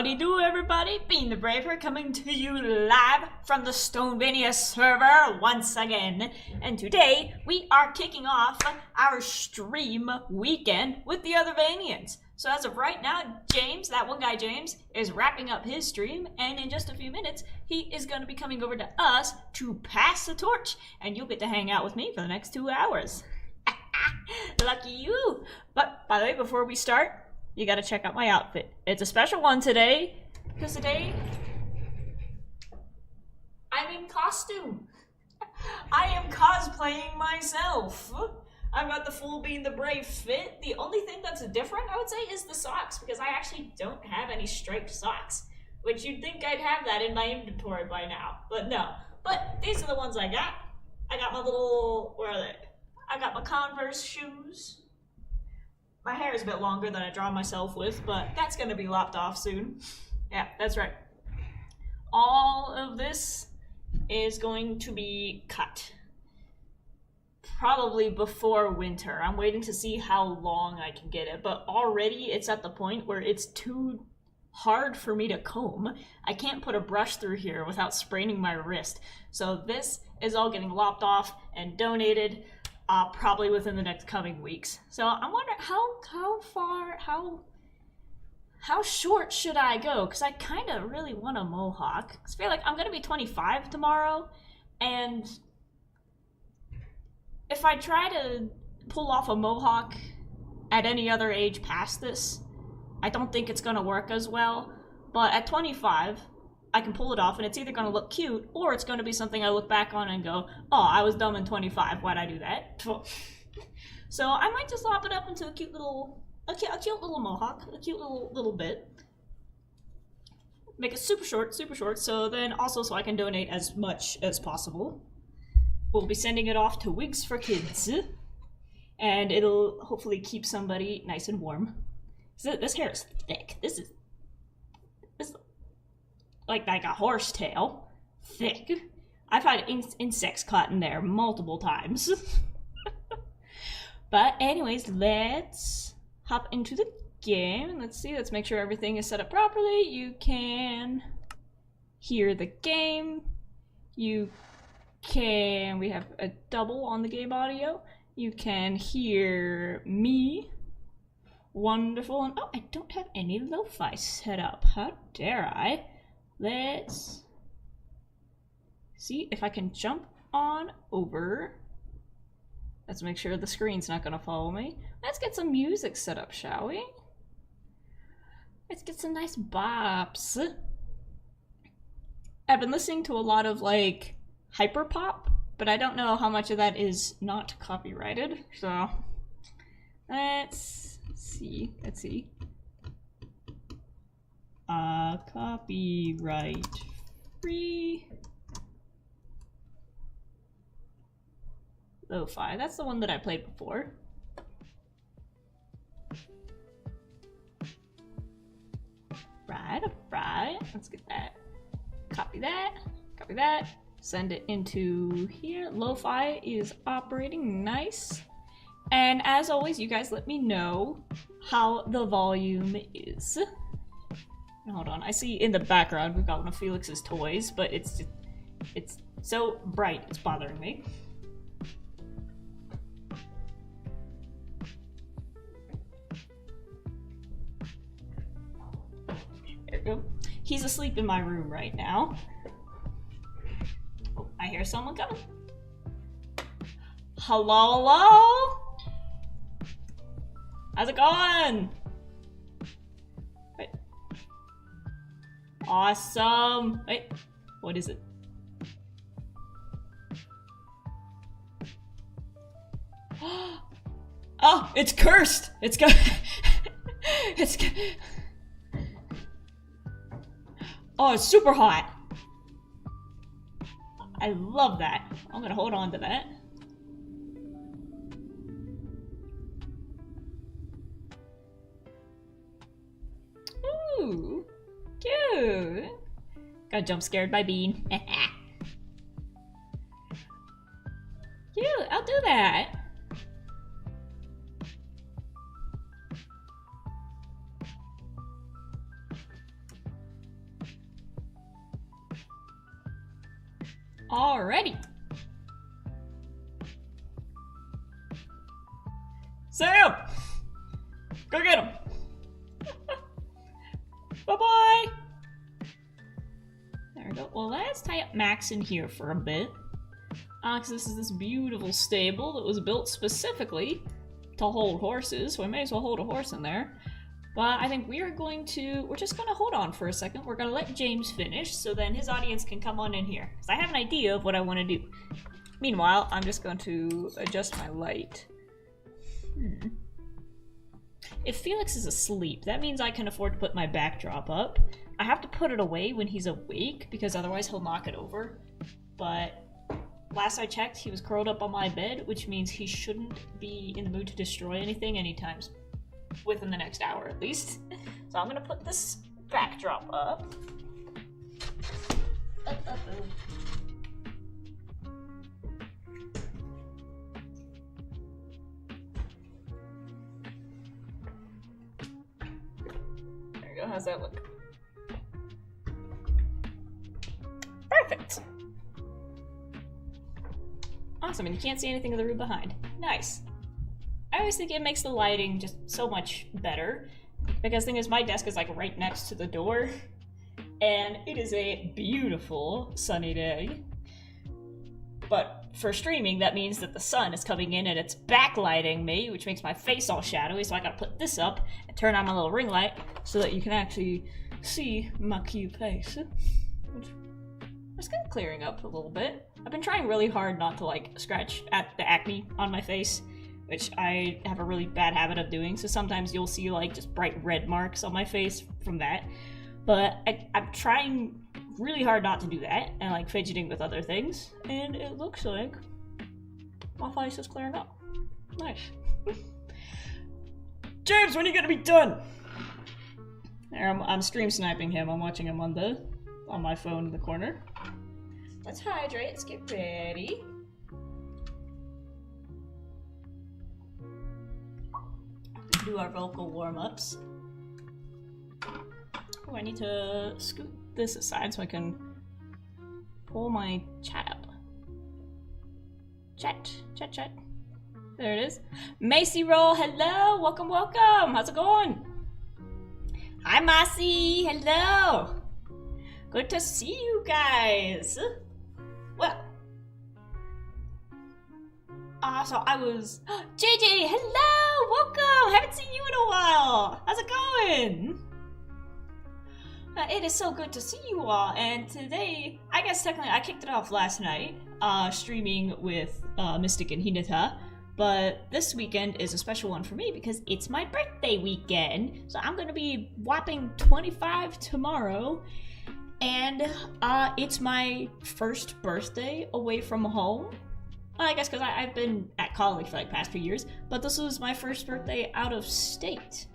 Howdy do, everybody. Being the Braver coming to you live from the Stonevania Server once again. And today we are kicking off our stream weekend with the other Vanians. So as of right now, James, that one guy James, is wrapping up his stream, and in just a few minutes he is going to be coming over to us to pass the torch, and you'll get to hang out with me for the next 2 hours. Lucky you. But by the way, before we start, you gotta check out my outfit. It's a special one today, because today I'm in costume. I am cosplaying myself. I've got the full Being the Brave fit. The only thing that's different, I would say, is the socks, because I actually don't have any striped socks, which you'd think I'd have that in my inventory by now, but no. But these are the ones I got. I got my little, where are they? I got my Converse shoes. My hair is a bit longer than I draw myself with, but that's gonna be lopped off soon. Yeah, that's right. All of this is going to be cut. Probably before winter. I'm waiting to see how long I can get it, but already it's at the point where it's too hard for me to comb. I can't put a brush through here without spraining my wrist. So this is all getting lopped off and donated. Probably within the next coming weeks. So I'm wondering how short should I go? Because I kind of really want a mohawk. I feel like I'm gonna be 25 tomorrow, and if I try to pull off a mohawk at any other age past this, I don't think it's gonna work as well. But at 25, I can pull it off, and it's either going to look cute, or it's going to be something I look back on and go, oh, I was dumb in 25, why'd I do that? So I might just lop it up into a cute little mohawk, a cute little bit. Make it super short, so then also so I can donate as much as possible. We'll be sending it off to Wigs for Kids, and it'll hopefully keep somebody nice and warm. So this hair is thick. This is like a horse tail, thick. I've had insects caught in there multiple times. But anyways, let's hop into the game. Let's make sure everything is set up properly. You can hear the game. We have a double on the game audio. You can hear me. Wonderful. And oh, I don't have any lo-fi set up. How dare I? Let's see if I can jump on over. Let's make sure the screen's not gonna follow me. Let's get some music set up, shall we? Let's get some nice bops. I've been listening to a lot of like hyperpop, but I don't know how much of that is not copyrighted. So let's see. Copyright free lo-fi. That's the one that I played before. Right. Let's get that. Copy that. Send it into here. Lo-fi is operating nice. And as always, you guys let me know how the volume is. Hold on, I see in the background we've got one of Felix's toys, but it's so bright, it's bothering me. There we go. He's asleep in my room right now. Oh, I hear someone coming. Hello? How's it going? Awesome. Wait, what is it? Oh, it's cursed. It's got. Oh, it's super hot. I love that. I'm gonna hold on to that. Ooh. Cute. Got jump scared by Bean. Cute, I'll do that. Alrighty. Sam! Go get him! Bye-bye! There we go. Well, let's tie up Max in here for a bit. Because this is this beautiful stable that was built specifically to hold horses, so we may as well hold a horse in there. But I think we're just gonna hold on for a second. We're gonna let James finish, so then his audience can come on in here. Because I have an idea of what I want to do. Meanwhile, I'm just going to adjust my light. If Felix is asleep, that means I can afford to put my backdrop up. I have to put it away when he's awake, because otherwise he'll knock it over. But last I checked, he was curled up on my bed, which means he shouldn't be in the mood to destroy anything anytime within the next hour at least. So I'm gonna put this backdrop up. There we go, how's that look? Perfect! Awesome, and you can't see anything of the room behind. Nice. I always think it makes the lighting just so much better, because the thing is, my desk is like right next to the door, and it is a beautiful sunny day. But for streaming, that means that the sun is coming in and it's backlighting me, which makes my face all shadowy, so I gotta put this up and turn on my little ring light so that you can actually see my cute face. Which is kind of clearing up a little bit. I've been trying really hard not to like scratch at the acne on my face, which I have a really bad habit of doing, so sometimes you'll see like just bright red marks on my face from that. But I'm trying really hard not to do that, and like fidgeting with other things, and it looks like my face is clearing up. Nice. James, when are you gonna be done? There, I'm stream sniping him. I'm watching him on my phone in the corner. Let's hydrate, let's get ready. Do our vocal warm-ups. Oh, I need to scoot this aside so I can pull my chat up. Chat. There it is. Macy Roll, hello! Welcome. How's it going? Hi, Macy! Hello! Good to see you guys! Well, so I was... JJ, hello! Welcome! Haven't seen you in a while! How's it going? It is so good to see you all, and today, I guess technically I kicked it off last night, streaming with Mystic and Hinata, but this weekend is a special one for me because it's my birthday weekend, so I'm gonna be whopping 25 tomorrow, and it's my first birthday away from home. I guess because I've been at college for like past 2 years, but this was my first birthday out of state.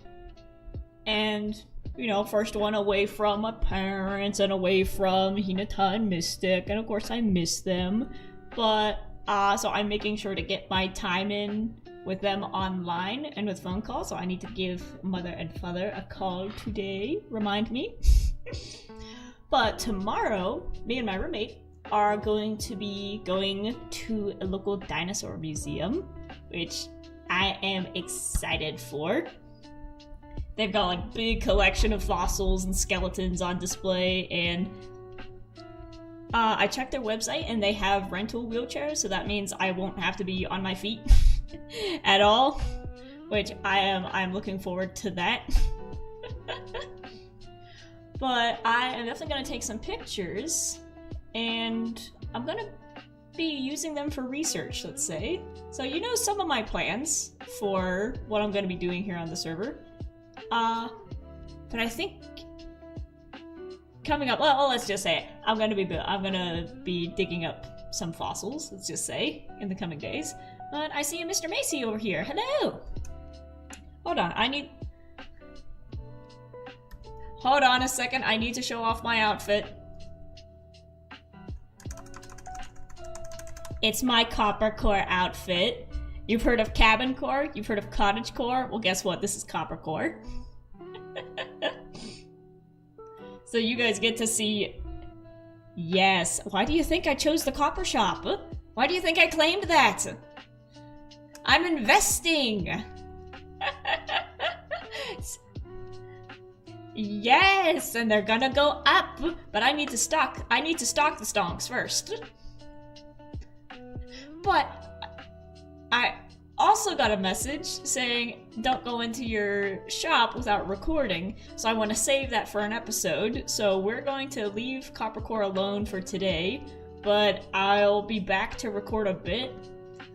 And, you know, first one away from my parents and away from Hinata and Mystic, and of course I miss them. But, so I'm making sure to get my time in with them online and with phone calls, so I need to give mother and father a call today, remind me. But tomorrow, me and my roommate are going to be going to a local dinosaur museum, which I am excited for. They've got like big collection of fossils and skeletons on display, and I checked their website and they have rental wheelchairs, so that means I won't have to be on my feet at all, which I'm looking forward to that. But I am definitely going to take some pictures, and I'm going to be using them for research, let's say. So you know some of my plans for what I'm going to be doing here on the server. But I think coming up, well, let's just say it. I'm gonna be digging up some fossils, let's just say, in the coming days. But I see a Mr. Macy over here. Hello! Hold on a second, I need to show off my outfit. It's my copper core outfit. You've heard of cabin core? You've heard of cottage core? Well, guess what? This is copper core. So you guys get to see Yes. Why do you think I chose the copper shop? Why do you think I claimed that? I'm investing! Yes, and they're gonna go up, but I need to stock the stonks first. But I also got a message saying don't go into your shop without recording, so I want to save that for an episode. So we're going to leave Coppercore alone for today, but I'll be back to record a bit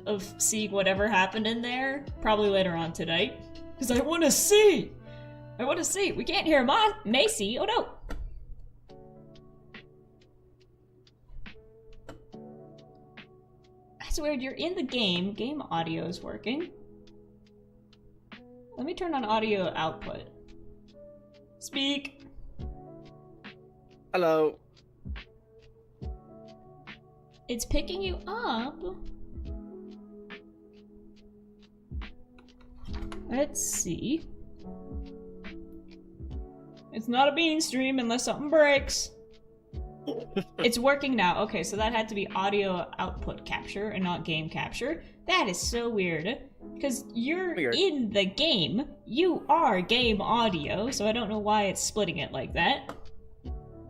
of seeing whatever happened in there, probably later on tonight, because I want to see! We can't hear Macy. Oh no! That's weird. You're in the game. Game audio is working. Let me turn on audio output. Speak. Hello. It's picking you up. Let's see. It's not a bean stream unless something breaks. It's working now. Okay, so that had to be audio output capture and not game capture. That is so weird. Because you're in the game. You are game audio, so I don't know why it's splitting it like that.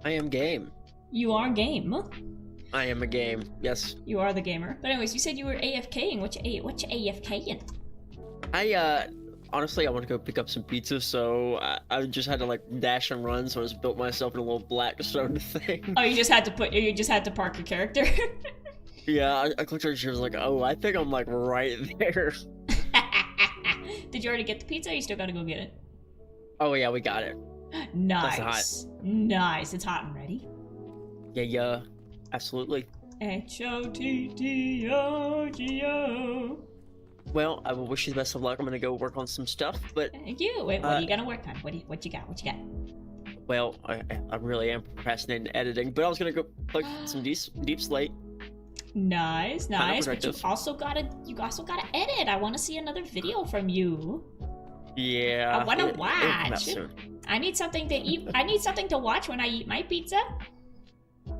I am game. You are game. I am a game, yes. You are the gamer. But anyways, you said you were AFKing. What you AFKing? Honestly, I want to go pick up some pizza, so I just had to like dash and run, so I just built myself in a little black stone thing. Oh, you just had to park your character? Yeah, I clicked her and she was like, oh, I think I'm like right there. Did you already get the pizza or you still gotta go get it? Oh yeah, we got it. Nice. That's hot. Nice, it's hot and ready. Yeah, absolutely. HOTTOGO. Well, I will wish you the best of luck. I'm gonna go work on some stuff, but... Thank you. Wait, what are you gonna work on? What you got? Well, I really am procrastinating editing, but I was gonna go play some deep slate. Nice. But you also gotta edit. I want to see another video from you. Yeah. I want to watch. I need something to eat. I need something to watch when I eat my pizza.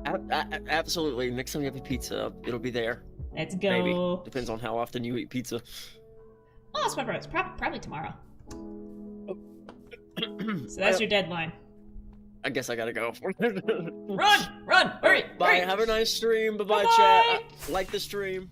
Absolutely. Next time you have a pizza, it'll be there. Let's go. Maybe. Depends on how often you eat pizza. Oh, it's my brother's. Probably tomorrow. So that's your deadline. I guess I gotta go. Run! Hurry! Bye. Hurry. Have a nice stream. Bye, chat. Like the stream.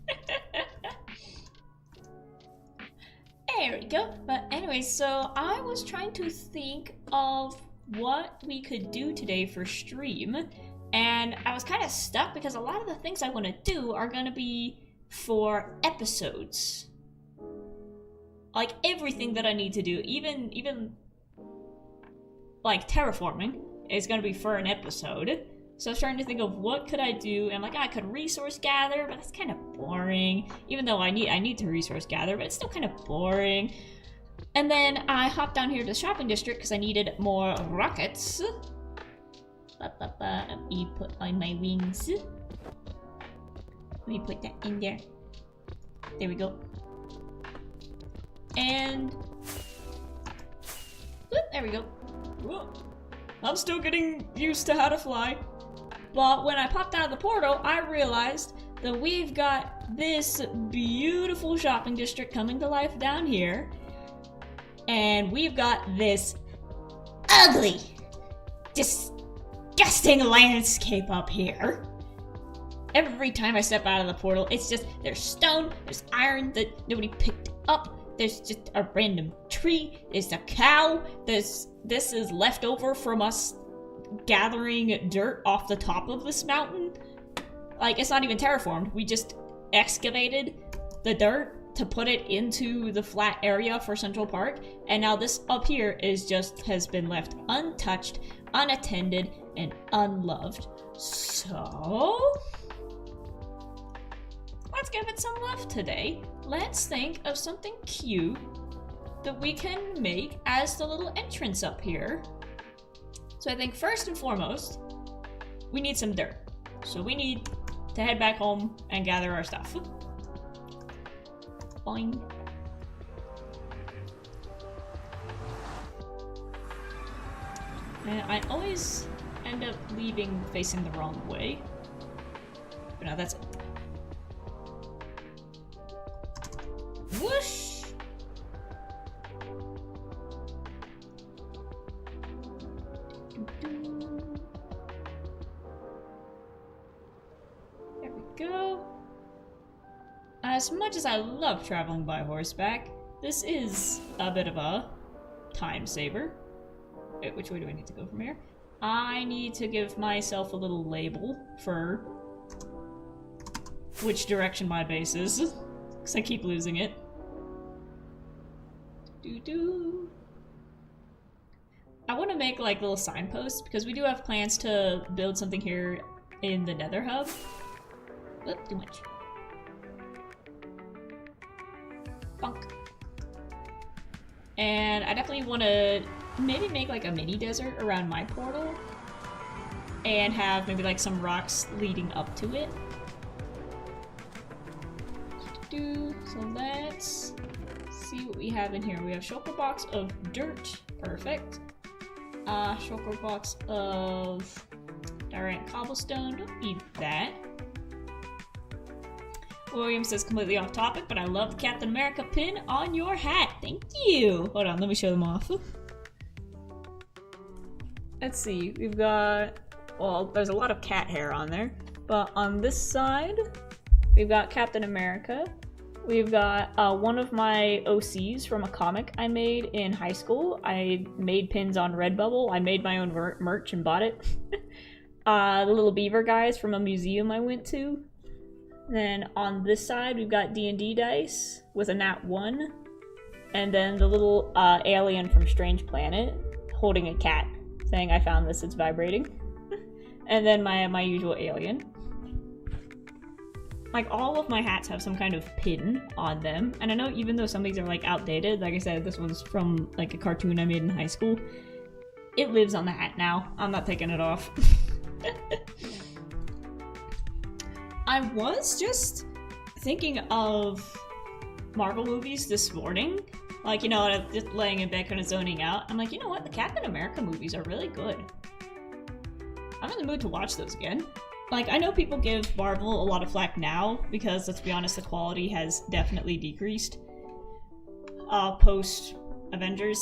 There we go. But anyway, so I was trying to think of what we could do today for stream, and I was kind of stuck because a lot of the things I want to do are going to be for episodes. Like everything that I need to do, even like terraforming, is going to be for an episode. So I was trying to think of what could I do, and like I could resource gather, but that's kind of boring. Even though I need to resource gather, but it's still kind of boring. And then I hopped down here to the shopping district because I needed more rockets. Let me put on my wings. Let me put that in there. There we go. And whoop, there we go. Whoa. I'm still getting used to how to fly. But when I popped out of the portal, I realized that we've got this beautiful shopping district coming to life down here. And we've got this ugly, disgusting landscape up here. Every time I step out of the portal, it's just, there's stone, there's iron that nobody picked up, there's just a random tree, there's a cow, this is left over from us gathering dirt off the top of this mountain. Like, it's not even terraformed. We just excavated the dirt to put it into the flat area for Central Park, and now this up here has been left untouched, unattended, and unloved. So let's give it some love today. Let's think of something cute that we can make as the little entrance up here. So I think first and foremost, we need some dirt. So we need to head back home and gather our stuff. Boing. And I always end up leaving facing the wrong way. But no, that's it. Whoosh! There we go. As much as I love traveling by horseback, this is a bit of a time saver. Wait, which way do I need to go from here? I need to give myself a little label for which direction my base is, because I keep losing it. Doo-doo. I want to make like little signposts, because we do have plans to build something here in the Nether Hub. Oop, too much. Bonk. And I definitely want to maybe make like a mini desert around my portal and have maybe like some rocks leading up to it. So let's see what we have in here. We have shulker box of dirt. Perfect. Shulker box of direct cobblestone. Don't need that. William says completely off topic, but I love the Captain America pin on your hat. Thank you. Hold on, let me show them off. Let's see, we've got, well, there's a lot of cat hair on there, but on this side, we've got Captain America. We've got one of my OCs from a comic I made in high school. I made pins on Redbubble. I made my own merch and bought it. The little beaver guys from a museum I went to. Then on this side, we've got D&D dice with a nat 1. And then the little alien from Strange Planet holding a cat, saying, I found this, it's vibrating. And then my usual alien. Like, all of my hats have some kind of pin on them. And I know even though some of these are, like, outdated, like I said, this one's from, like, a cartoon I made in high school. It lives on the hat now. I'm not taking it off. I was just thinking of Marvel movies this morning. Like, you know, just laying in bed kind of zoning out. I'm like, you know what? The Captain America movies are really good. I'm in the mood to watch those again. Like, I know people give Marvel a lot of flack now because, let's be honest, the quality has definitely decreased post-Avengers.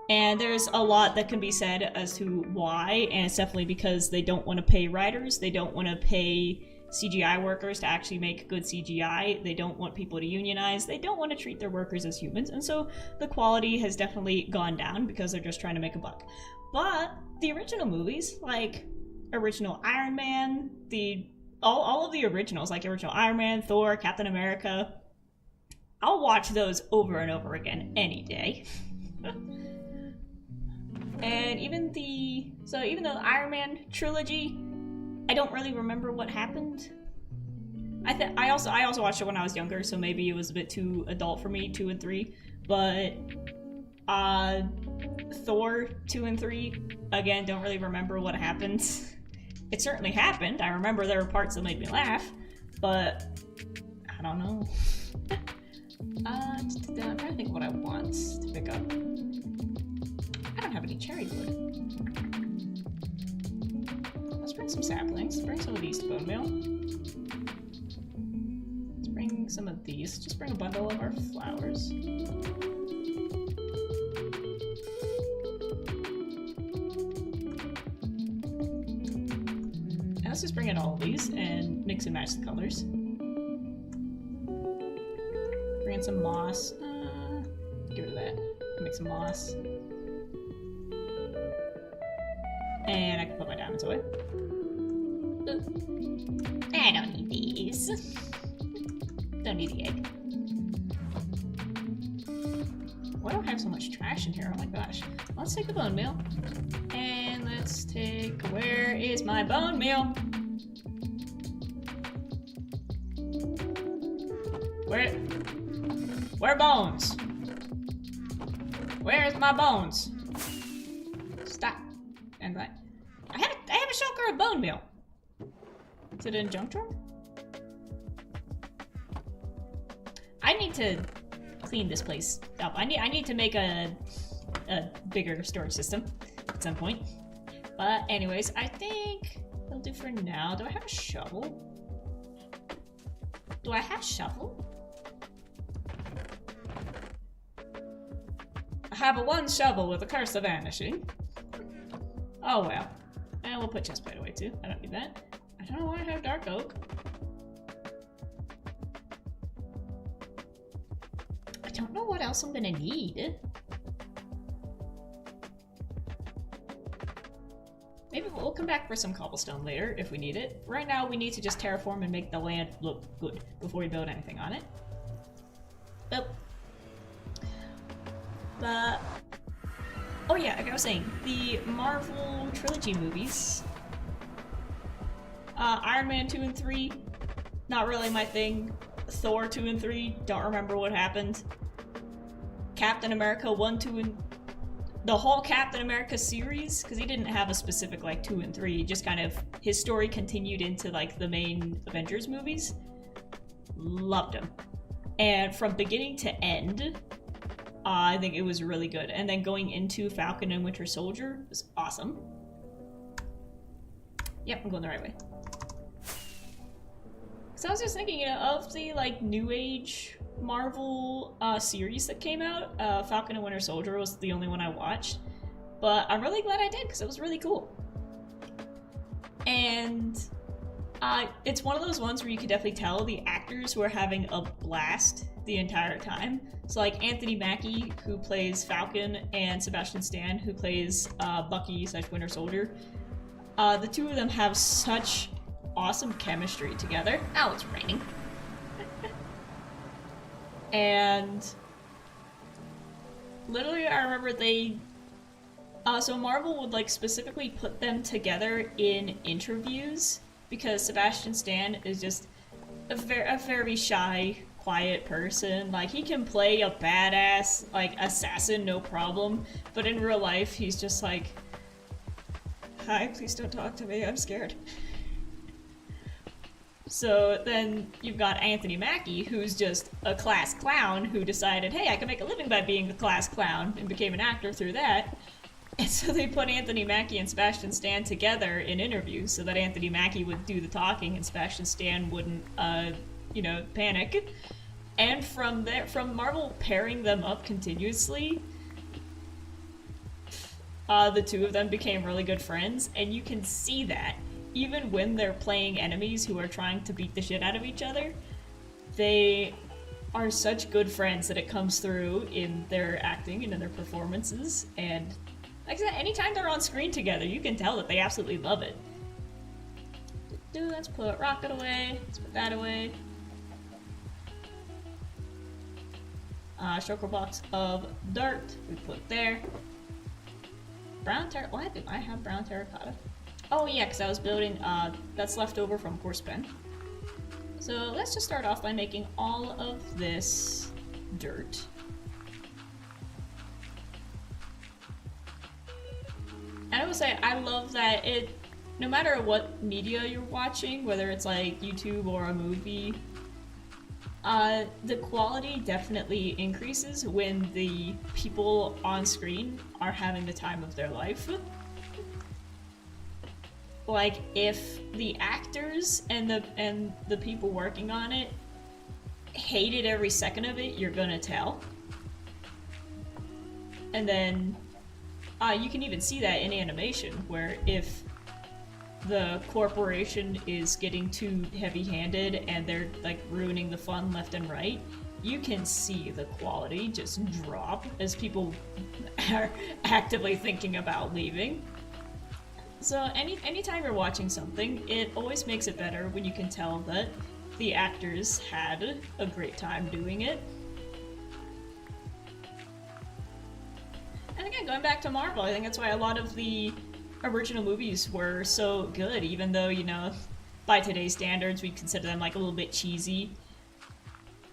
And there's a lot that can be said as to why, and it's definitely because they don't want to pay writers, they don't want to pay CGI workers to actually make good CGI, they don't want people to unionize, they don't want to treat their workers as humans, and so the quality has definitely gone down because they're just trying to make a buck. But the original movies, like original Iron Man, all of the originals, like original Iron Man, Thor, Captain America, I'll watch those over and over again any day. And even the Iron Man trilogy, I don't really remember what happened. I also watched it when I was younger, so maybe it was a bit too adult for me, 2 and 3. But Thor 2 and 3, again, don't really remember what happened. It certainly happened. I remember there were parts that made me laugh, but I don't know. I'm trying to think of what I want to pick up. I don't have any cherry wood. Let's bring some saplings. Bring some of these to bone meal. Let's bring some of these. Just bring a bundle of our flowers. And let's just bring in all of these and mix and match the colors. Bring in some moss. Get rid of that. Make some moss. And I can put my diamonds away. Ooh. I don't need these. Don't need the egg. Why do I have so much trash in here? Oh my gosh. Let's take the bone meal. And let's take... Where is my bone meal? Where bones? Where's my bones? Stop. And that. I have a shulker of bone meal. Is it in junk drawer? I need to clean this place up. I need to make a bigger storage system at some point. But anyways, I think it'll do for now. Do I have a shovel? Do I have shovel? I have a one shovel with a curse of vanishing. Oh well. And we'll put chestplate away too. I don't need that. I don't know why I have dark oak. I don't know what else I'm gonna need. Maybe we'll come back for some cobblestone later if we need it. Right now we need to just terraform and make the land look good before we build anything on it. Oh. But oh yeah, like I was saying, the Marvel trilogy movies. Iron Man 2 and 3, not really my thing. Thor 2 and 3, don't remember what happened. Captain America 1, 2, and the whole Captain America series, because he didn't have a specific like 2 and 3, just kind of his story continued into like the main Avengers movies. Loved him. And from beginning to end, I think it was really good. And then going into Falcon and Winter Soldier was awesome. Yep, I'm going the right way. So I was just thinking, you know, of the like New Age Marvel series that came out, Falcon and Winter Soldier was the only one I watched. But I'm really glad I did because it was really cool. And it's one of those ones where you could definitely tell the actors were having a blast the entire time. So like Anthony Mackie, who plays Falcon, and Sebastian Stan, who plays Bucky/Winter Soldier. The two of them have such awesome chemistry together. Ow, it's raining. And literally I remember they so Marvel would like specifically put them together in interviews because Sebastian Stan is just a very shy, quiet person. Like he can play a badass like assassin no problem, but in real life he's just like, hi, please don't talk to me, I'm scared. So then you've got Anthony Mackie, who's just a class clown who decided, hey, I can make a living by being a class clown, and became an actor through that. And so they put Anthony Mackie and Sebastian Stan together in interviews so that Anthony Mackie would do the talking and Sebastian Stan wouldn't, you know, panic. And from there, from Marvel pairing them up continuously, the two of them became really good friends, and you can see that. Even when they're playing enemies who are trying to beat the shit out of each other, they are such good friends that it comes through in their acting and in their performances. And like I said, anytime they're on screen together, you can tell that they absolutely love it. Let's put rocket away. Let's put that away. Shulker box of dirt we put there. Brown terracotta. Why did I have brown terracotta? Oh yeah, because I was building, that's left over from Horse Pen. So let's just start off by making all of this dirt. And I will say, I love that no matter what media you're watching, whether it's like YouTube or a movie, the quality definitely increases when the people on screen are having the time of their life. Like, if the actors and the people working on it hated every second of it, you're gonna tell. And then, you can even see that in animation, where if the corporation is getting too heavy-handed and they're, like, ruining the fun left and right, you can see the quality just drop as people are actively thinking about leaving. So anytime you're watching something, it always makes it better when you can tell that the actors had a great time doing it. And again, going back to Marvel, I think that's why a lot of the original movies were so good, even though, you know, by today's standards, we consider them like a little bit cheesy.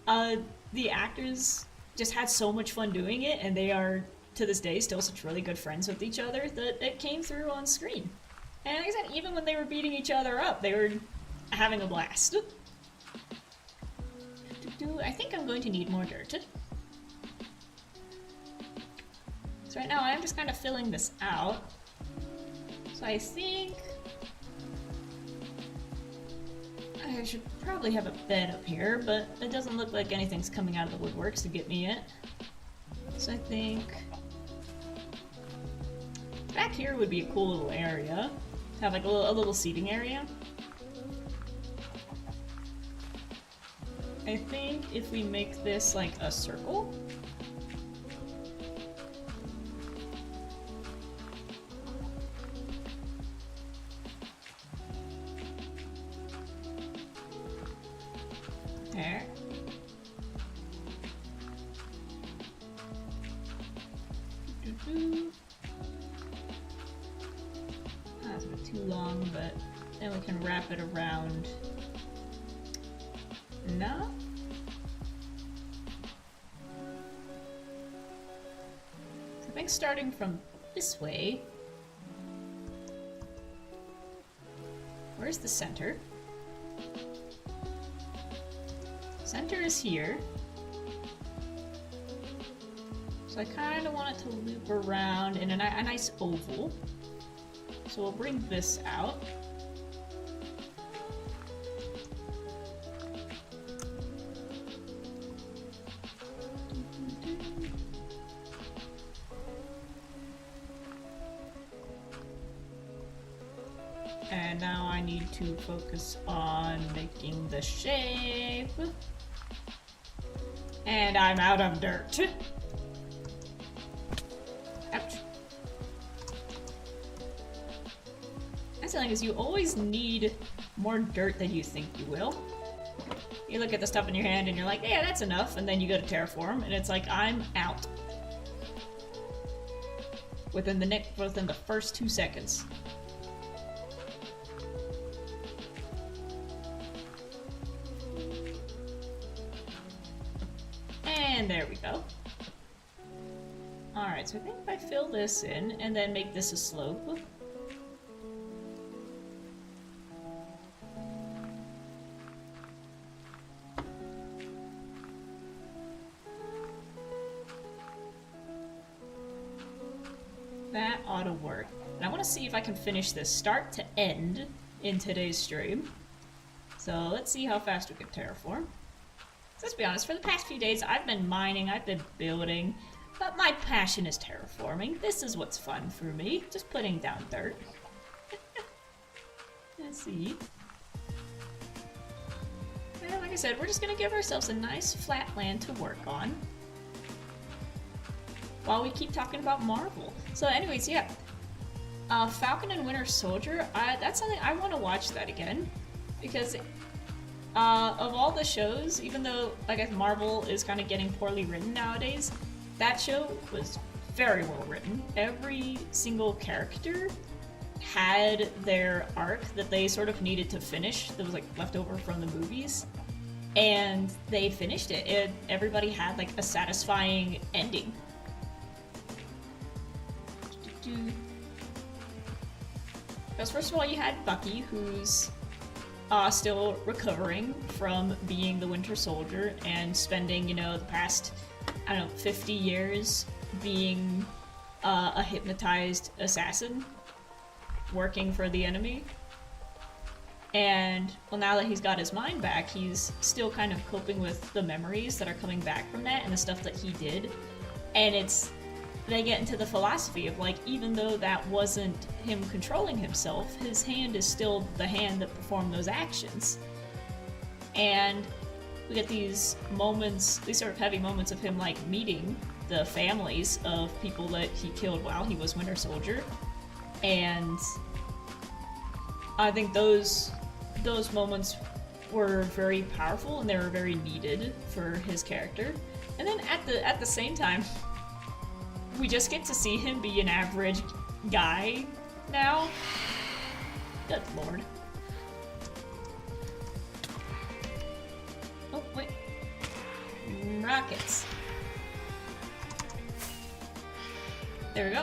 The actors just had so much fun doing it, and they are, to this day, still such really good friends with each other that it came through on screen. And like I said, even when they were beating each other up, they were having a blast. I think I'm going to need more dirt. So right now I'm just kind of filling this out. So I think I should probably have a bed up here, but it doesn't look like anything's coming out of the woodworks to get me yet. So I think back here would be a cool little area. Have like a little seating area. I think if we make this like a circle. There. That's a bit too long, but then we can wrap it around. No? So I think starting from this way. Where's the center? Center is here. So I kind of want it to loop around in a nice oval. So we'll bring this out. And now I need to focus on making the shape. And I'm out of dirt. Ouch. That's the thing is you always need more dirt than you think you will. You look at the stuff in your hand and you're like, yeah, that's enough, and then you go to terraform and it's like, I'm out. Within the first 2 seconds. And there we go. Alright, so I think if I fill this in and then make this a slope. That ought to work. And I want to see if I can finish this start to end in today's stream. So let's see how fast we can terraform. Let's be honest, for the past few days I've been mining, I've been building, but my passion is terraforming. This is what's fun for me, just putting down dirt. Let's see. Well, like I said, we're just gonna give ourselves a nice flat land to work on. While we keep talking about Marvel. So anyways, yeah. Falcon and Winter Soldier, that's something I want to watch that again. Because of all the shows, even though I guess Marvel is kind of getting poorly written nowadays, that show was very well written. Every single character had their arc that they sort of needed to finish that was like left over from the movies, and they finished it. Everybody had like a satisfying ending. Because first of all, you had Bucky, who's still recovering from being the Winter Soldier and spending, you know, the past, I don't know, 50 years being a hypnotized assassin working for the enemy. And, well, now that he's got his mind back, he's still kind of coping with the memories that are coming back from that and the stuff that he did. And they get into the philosophy of, like, even though that wasn't him controlling himself, his hand is still the hand that performed those actions. And we get these moments, these sort of heavy moments of him, like, meeting the families of people that he killed while he was Winter Soldier. And I think those moments were very powerful and they were very needed for his character. And then at the same time, we just get to see him be an average guy now. Good lord. Oh, wait. Rockets. There we go.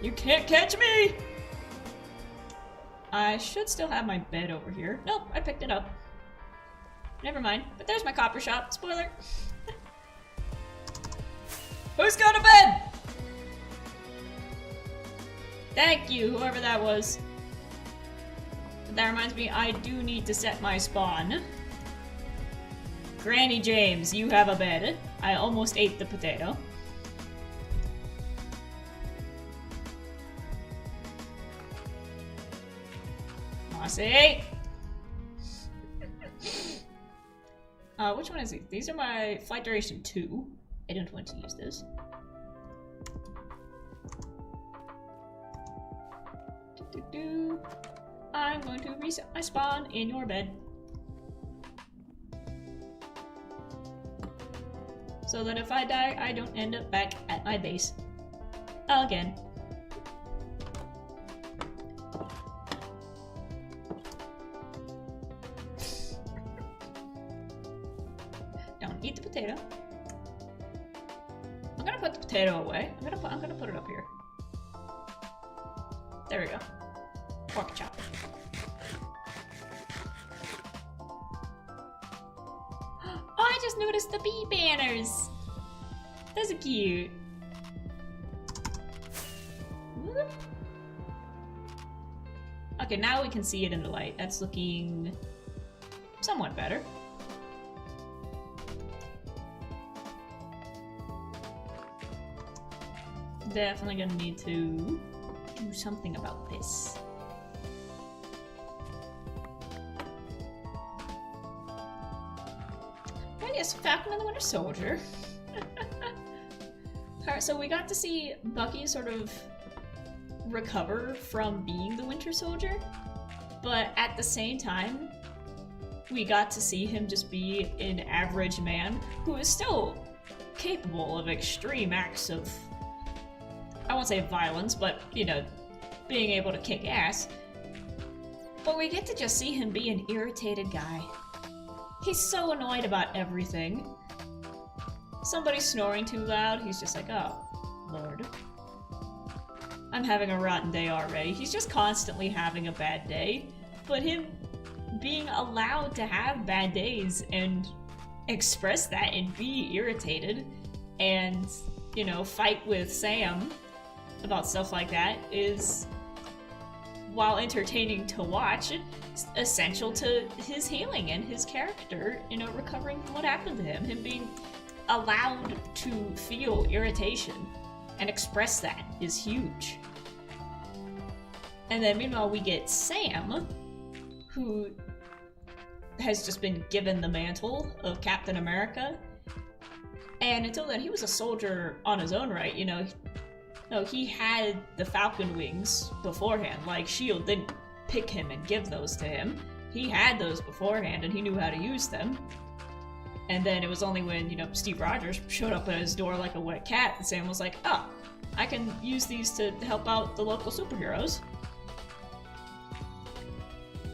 You can't catch me! I should still have my bed over here. Nope, I picked it up. Never mind. But there's my copper shop. Spoiler. Who's got a bed? Thank you, whoever that was. That reminds me, I do need to set my spawn. Granny James, you have a bed. I almost ate the potato. Mossy! Which one is these? These are my flight duration 2. I don't want to use this. I'm going to reset my spawn in your bed. So that if I die, I don't end up back at my base. Again. Don't eat the potato. I'm gonna put the potato away. I'm gonna put it up here. There we go. Pork chop. Oh, I just noticed the bee banners. Those are cute. Whoop. Okay, now we can see it in the light. That's looking somewhat better. Definitely gonna need to do something about this. Oh yes, Falcon and the Winter Soldier. Alright, so we got to see Bucky sort of recover from being the Winter Soldier, but at the same time, we got to see him just be an average man who is still capable of extreme acts of, I won't say violence, but, you know, being able to kick ass. But we get to just see him be an irritated guy. He's so annoyed about everything. Somebody's snoring too loud, he's just like, oh, Lord. I'm having a rotten day already. He's just constantly having a bad day. But him being allowed to have bad days and express that and be irritated and, you know, fight with Sam about stuff like that is, while entertaining to watch, essential to his healing and his character, you know, recovering from what happened to him. Him being allowed to feel irritation and express that is huge. And then meanwhile we get Sam, who has just been given the mantle of Captain America. And until then, he was a soldier on his own right, you know. No, he had the Falcon wings beforehand. Like, S.H.I.E.L.D. didn't pick him and give those to him. He had those beforehand and he knew how to use them. And then it was only when, you know, Steve Rogers showed up at his door like a wet cat and Sam was like, oh, I can use these to help out the local superheroes.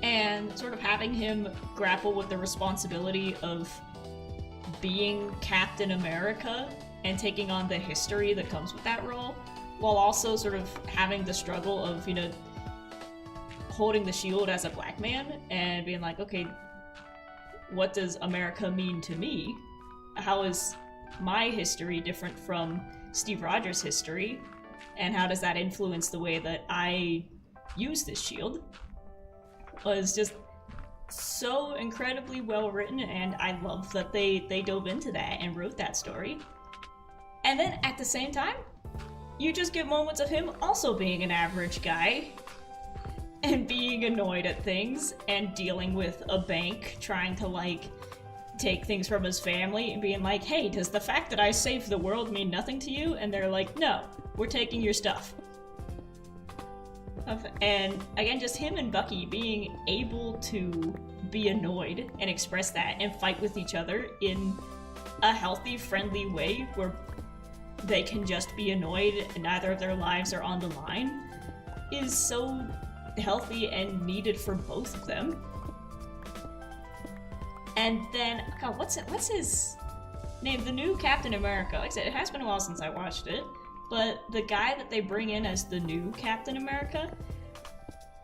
And sort of having him grapple with the responsibility of being Captain America and taking on the history that comes with that role, while also sort of having the struggle of, you know, holding the shield as a black man and being like, okay, what does America mean to me? How is my history different from Steve Rogers' history? And how does that influence the way that I use this shield? Was just so incredibly well written, and I love that they dove into that and wrote that story. And then at the same time, you just get moments of him also being an average guy and being annoyed at things and dealing with a bank trying to, like, take things from his family and being like, hey, does the fact that I saved the world mean nothing to you? And they're like, no, we're taking your stuff. And again, just him and Bucky being able to be annoyed and express that and fight with each other in a healthy, friendly way where they can just be annoyed and neither of their lives are on the line is so healthy and needed for both of them. And then, God, what's his name? The new Captain America. Like I said, it has been a while since I watched it, but the guy that they bring in as the new Captain America,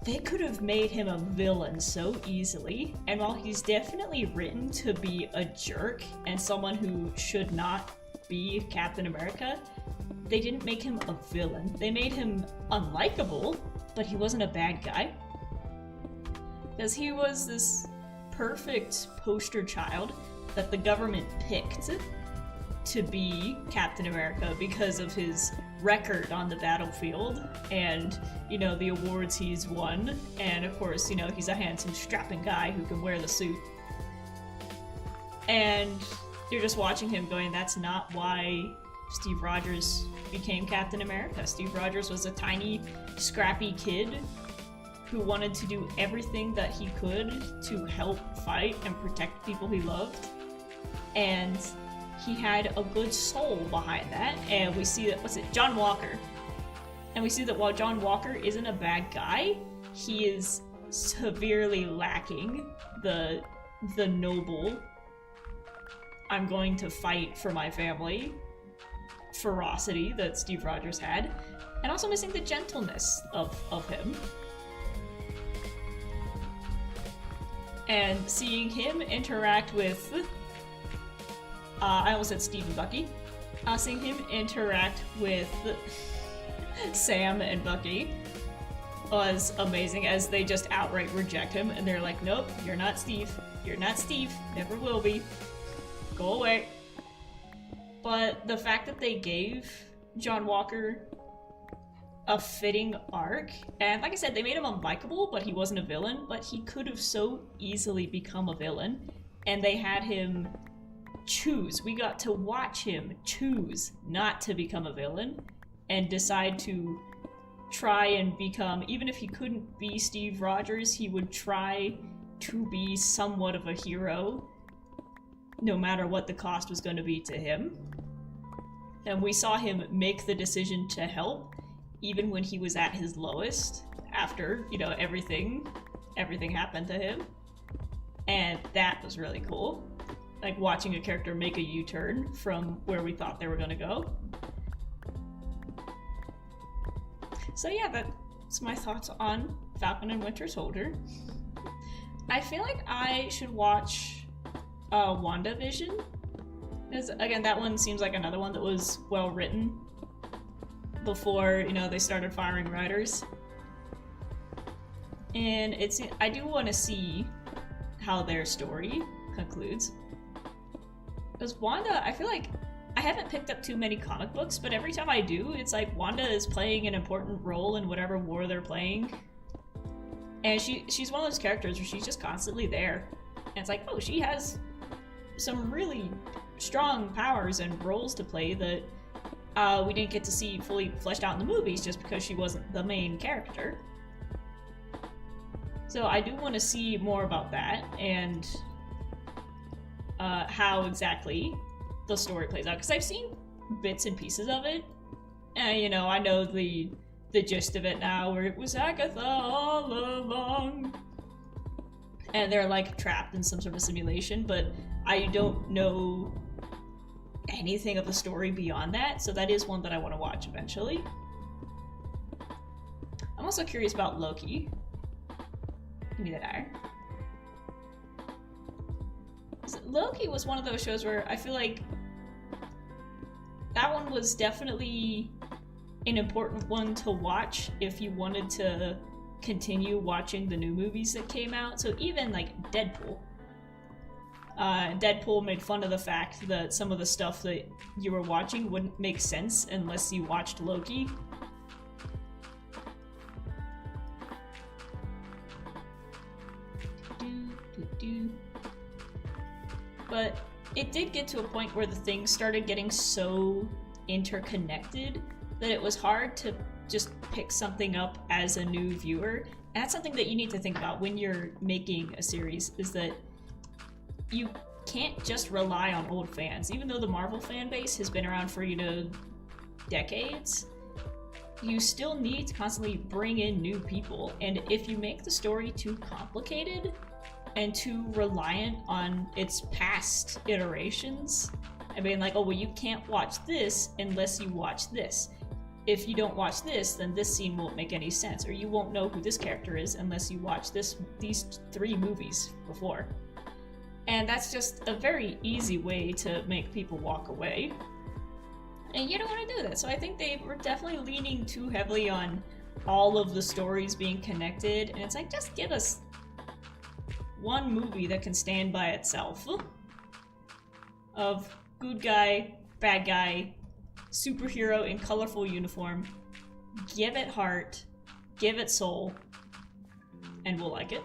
they could have made him a villain so easily. And while he's definitely written to be a jerk and someone who should not be Captain America, they didn't make him a villain. They made him unlikable, but he wasn't a bad guy. Because he was this perfect poster child that the government picked to be Captain America because of his record on the battlefield and, you know, the awards he's won. And of course, you know, he's a handsome, strapping guy who can wear the suit. And you're just watching him going, that's not why Steve Rogers became Captain America. Steve Rogers was a tiny, scrappy kid who wanted to do everything that he could to help fight and protect people he loved. And he had a good soul behind that. And we see that, John Walker. And we see that while John Walker isn't a bad guy, he is severely lacking the noble, I'm going to fight for my family ferocity that Steve Rogers had, and also missing the gentleness of him. And seeing him interact with, I almost said Steve and Bucky, seeing him interact with Sam and Bucky was amazing, as they just outright reject him, and they're like, nope, you're not Steve. You're not Steve. Never will be. Go away. But the fact that they gave John Walker a fitting arc, and like I said, they made him unlikable, but he wasn't a villain, but he could have so easily become a villain, and they had him choose. We got to watch him choose not to become a villain and decide to try and become, even if he couldn't be Steve Rogers, he would try to be somewhat of a hero, no matter what the cost was going to be to him. And we saw him make the decision to help, even when he was at his lowest, after, you know, everything happened to him. And that was really cool. Like, watching a character make a U-turn from where we thought they were going to go. So yeah, that's my thoughts on Falcon and Winter Soldier. I feel like I should watch WandaVision, because again, that one seems like another one that was well written before, you know, they started firing writers. And I do want to see how their story concludes. Because Wanda, I feel like I haven't picked up too many comic books, but every time I do, it's like Wanda is playing an important role in whatever war they're playing. And she's one of those characters where she's just constantly there. And it's like, oh, she has some really strong powers and roles to play that we didn't get to see fully fleshed out in the movies just because she wasn't the main character. So I do want to see more about that and how exactly the story plays out, because I've seen bits and pieces of it, and you know, I know the gist of it now, where it was Agatha all along, and they're like trapped in some sort of simulation, but I don't know anything of the story beyond that, so that is one that I want to watch eventually. I'm also curious about Loki. Give me that iron. Loki was one of those shows where I feel like that one was definitely an important one to watch if you wanted to continue watching the new movies that came out. So even like Deadpool. Deadpool made fun of the fact that some of the stuff that you were watching wouldn't make sense unless you watched Loki. But it did get to a point where the things started getting so interconnected that it was hard to just pick something up as a new viewer. And that's something that you need to think about when you're making a series, is that you can't just rely on old fans. Even though the Marvel fan base has been around for, you know, decades, you still need to constantly bring in new people. And if you make the story too complicated and too reliant on its past iterations, I mean, like, oh, well, you can't watch this unless you watch this. If you don't watch this, then this scene won't make any sense, or you won't know who this character is unless you watch these 3 movies before. And that's just a very easy way to make people walk away. And you don't want to do that. So I think they were definitely leaning too heavily on all of the stories being connected, and it's like, just give us one movie that can stand by itself. Of good guy, bad guy, superhero in colorful uniform. Give it heart, give it soul, and we'll like it.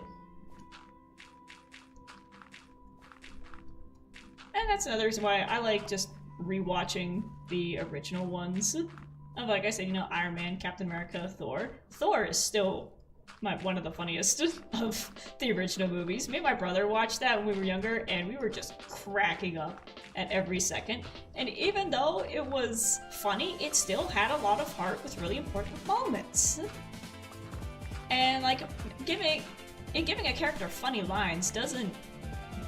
And that's another reason why I like just rewatching the original ones. Of, like I said, you know, Iron Man, Captain America, Thor. Thor is still one of the funniest of the original movies. Me and my brother watched that when we were younger, and we were just cracking up at every second. And even though it was funny, it still had a lot of heart with really important moments. And like, giving a character funny lines doesn't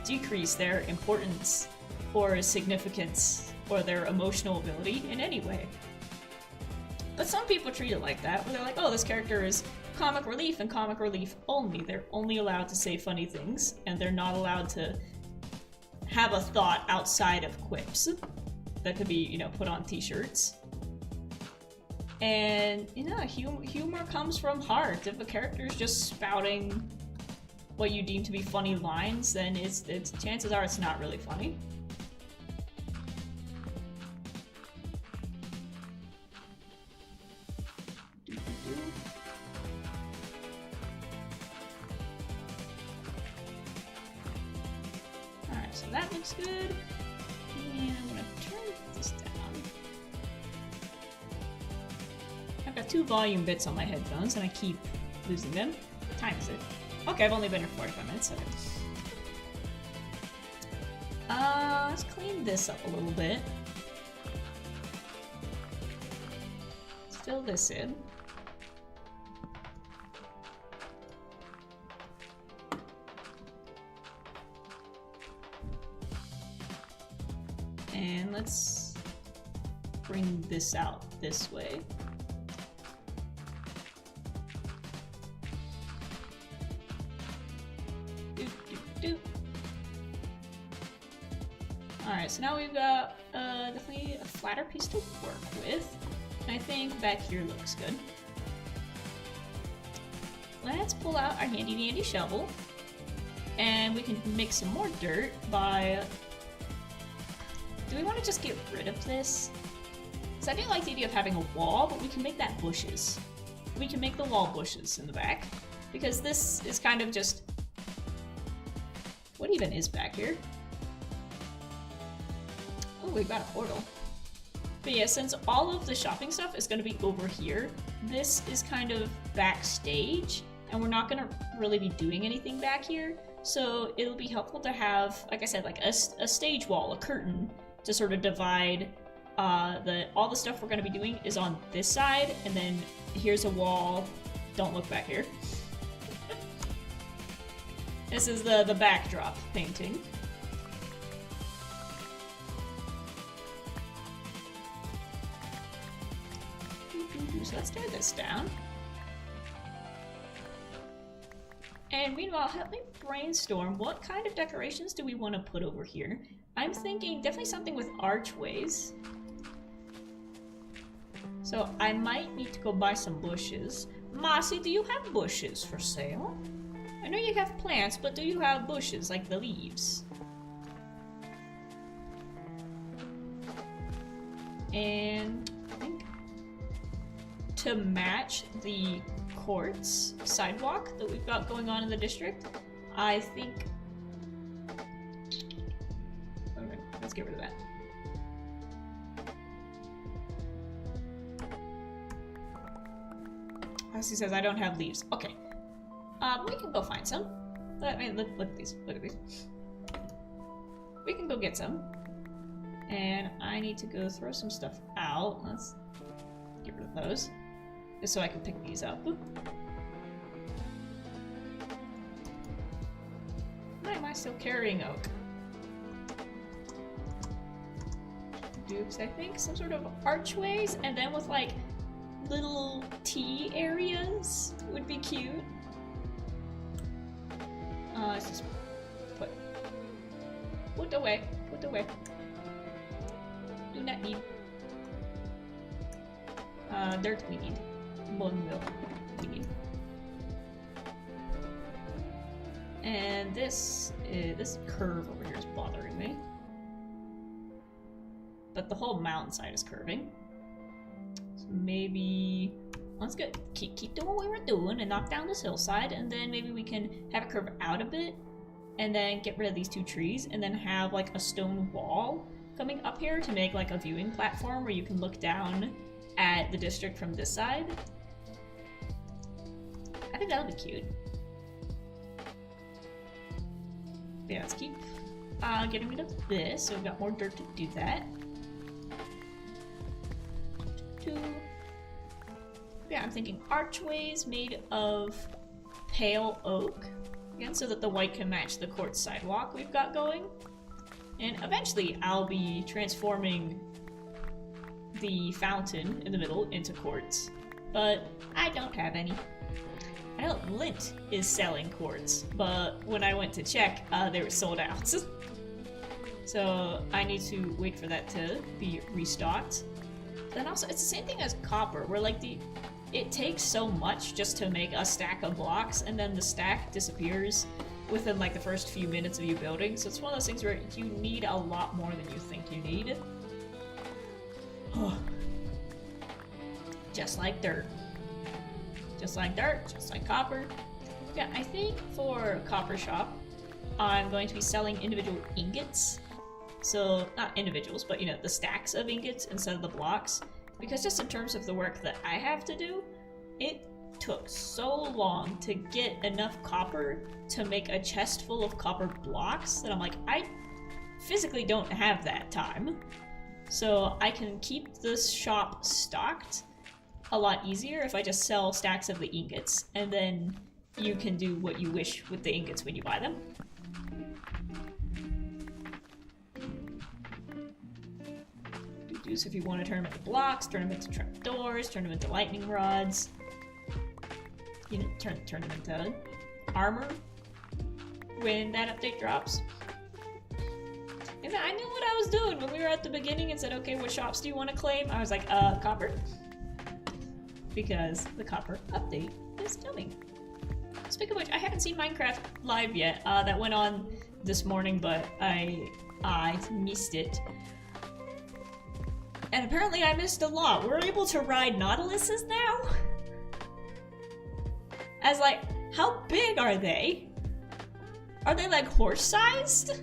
decrease their importance or significance or their emotional ability in any way. But some people treat it like that, where they're like, oh, this character is comic relief and comic relief only. They're only allowed to say funny things, and they're not allowed to have a thought outside of quips that could be, you know, put on t-shirts. And, you know, humor comes from heart. If a character is just spouting what you deem to be funny lines, then it's chances are it's not really funny. Alright, so that looks good. And I'm gonna turn this down. I've got 2 volume bits on my headphones and I keep losing them. What time is it? Okay, I've only been here 45 minutes, okay. Let's clean this up a little bit. Let's fill this in. And let's bring this out this way. Alright, so now we've got definitely a flatter piece to work with. And I think back here looks good. Let's pull out our handy dandy shovel. And we can make some more dirt by... Do we want to just get rid of this? Because I do like the idea of having a wall, but we can make that bushes. We can make the wall bushes in the back. Because this is kind of just... What even is back here? Oh, we've got a portal. But yeah, since all of the shopping stuff is going to be over here, this is kind of backstage, and we're not going to really be doing anything back here. So it'll be helpful to have, like I said, like a stage wall, a curtain, to sort of divide all the stuff we're going to be doing is on this side, and then here's a wall. Don't look back here. This is the backdrop painting. So let's tear this down. And meanwhile, help me brainstorm what kind of decorations do we want to put over here. I'm thinking definitely something with archways. So I might need to go buy some bushes. Mossy, do you have bushes for sale? I know you have plants, but do you have bushes, like the leaves? And I think to match the courts sidewalk that we've got going on in the district, I think... Okay, let's get rid of that. As he says, I don't have leaves. Okay. We can go find some. I mean, look at these. Look at these. We can go get some. And I need to go throw some stuff out. Let's get rid of those. Just so I can pick these up. Why am I still carrying oak? Dukes, I think. Some sort of archways, and then with like little tea areas would be cute. Let's just put away. Do not need. Dirt we need. Bone meal we need. And this curve over here is bothering me. But the whole mountainside is curving. So maybe let's go keep doing what we were doing and knock down this hillside, and then maybe we can have it curve out a bit, and then get rid of these 2 trees, and then have like a stone wall coming up here to make like a viewing platform where you can look down at the district from this side. I think that'll be cute. But yeah, let's keep getting rid of this, so we've got more dirt to do that. Yeah, I'm thinking archways made of pale oak, again, so that the white can match the quartz sidewalk we've got going. And eventually I'll be transforming the fountain in the middle into quartz, but I don't have any. I know Lint is selling quartz, but when I went to check, they were sold out. So I need to wait for that to be restocked. Then also, it's the same thing as copper, where like it takes so much just to make a stack of blocks, and then the stack disappears within like the first few minutes of you building. So it's one of those things where you need a lot more than you think you need. Just like dirt. Just like dirt, just like copper. Yeah, I think for Copper Shop, I'm going to be selling individual ingots. So, not individuals, but you know, the stacks of ingots instead of the blocks. Because just in terms of the work that I have to do, it took so long to get enough copper to make a chest full of copper blocks that I'm like, I physically don't have that time. So I can keep this shop stocked a lot easier if I just sell stacks of the ingots, and then you can do what you wish with the ingots when you buy them. So if you want to turn them into blocks, turn them into trapdoors, turn them into lightning rods, you know, turn them into armor when that update drops. And I knew what I was doing when we were at the beginning and said, okay, what shops do you want to claim? I was like, copper. Because the copper update is coming. Speaking of which, I haven't seen Minecraft Live yet. That went on this morning, but I missed it. And apparently I missed a lot. We're able to ride Nautiluses now? As like, how big are they? Are they like horse-sized?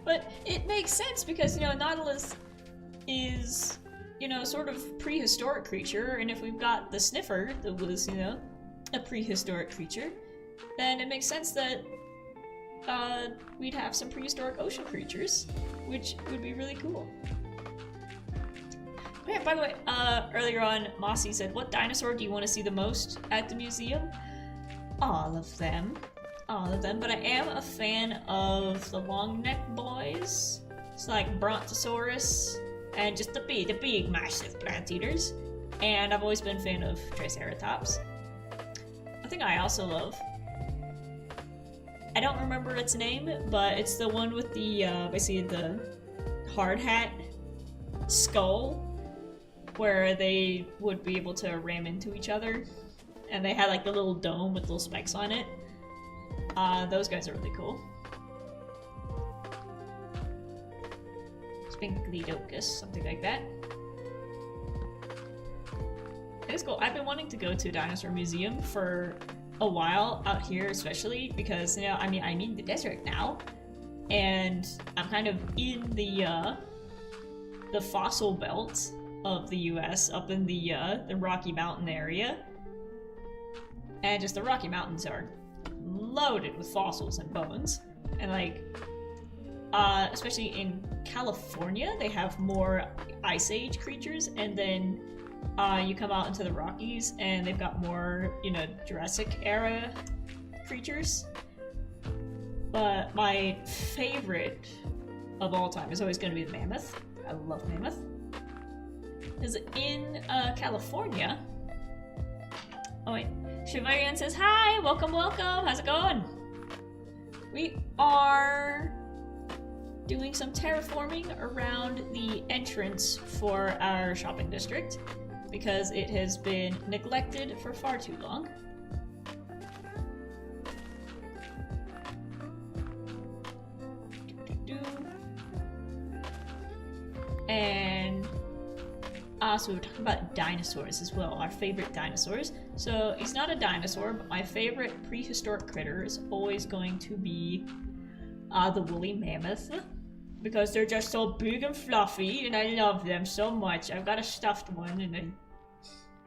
But it makes sense because, you know, Nautilus is, you know, sort of prehistoric creature, and if we've got the sniffer that was, you know, a prehistoric creature, then it makes sense that we'd have some prehistoric ocean creatures, which would be really cool. Oh yeah, by the way, earlier on, Mossy said, what dinosaur do you want to see the most at the museum? All of them. All of them, but I am a fan of the long neck boys. It's like Brontosaurus, and just the big, massive plant eaters. And I've always been a fan of Triceratops. I think I also love, I don't remember its name, but it's the one with the, basically the hard hat skull, where they would be able to ram into each other. And they had like the little dome with little spikes on it. Those guys are really cool. Spinklydocus, something like that. It's cool. I've been wanting to go to a dinosaur museum for a while out here, especially because, you know, I mean, I'm in the desert now, and I'm kind of in the fossil belt of the U.S. up in the Rocky Mountain area, and just the Rocky Mountains are loaded with fossils and bones, and like, especially in California, they have more Ice Age creatures, and then you come out into the Rockies, and they've got more, you know, Jurassic era creatures. But my favorite of all time is always going to be the mammoth. I love mammoth. Because in California... Oh wait, Shivarian says, hi, welcome, how's it going? We are doing some terraforming around the entrance for our shopping district because it has been neglected for far too long. we were talking about dinosaurs as well, our favorite dinosaurs. So he's not a dinosaur, but my favorite prehistoric critter is always going to be the woolly mammoth. Because they're just so big and fluffy, and I love them so much. I've got a stuffed one, and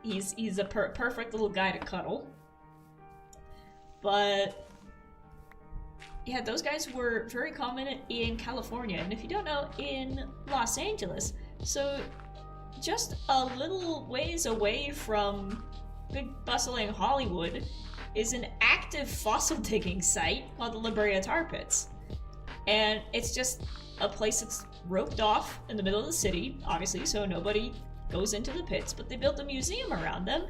he's a perfect little guy to cuddle. But yeah, those guys were very common in California, and if you don't know, in Los Angeles. So just a little ways away from big bustling Hollywood is an active fossil digging site called the La Brea Tar Pits. And it's just a place that's roped off in the middle of the city, obviously, so nobody goes into the pits, but they built a museum around them,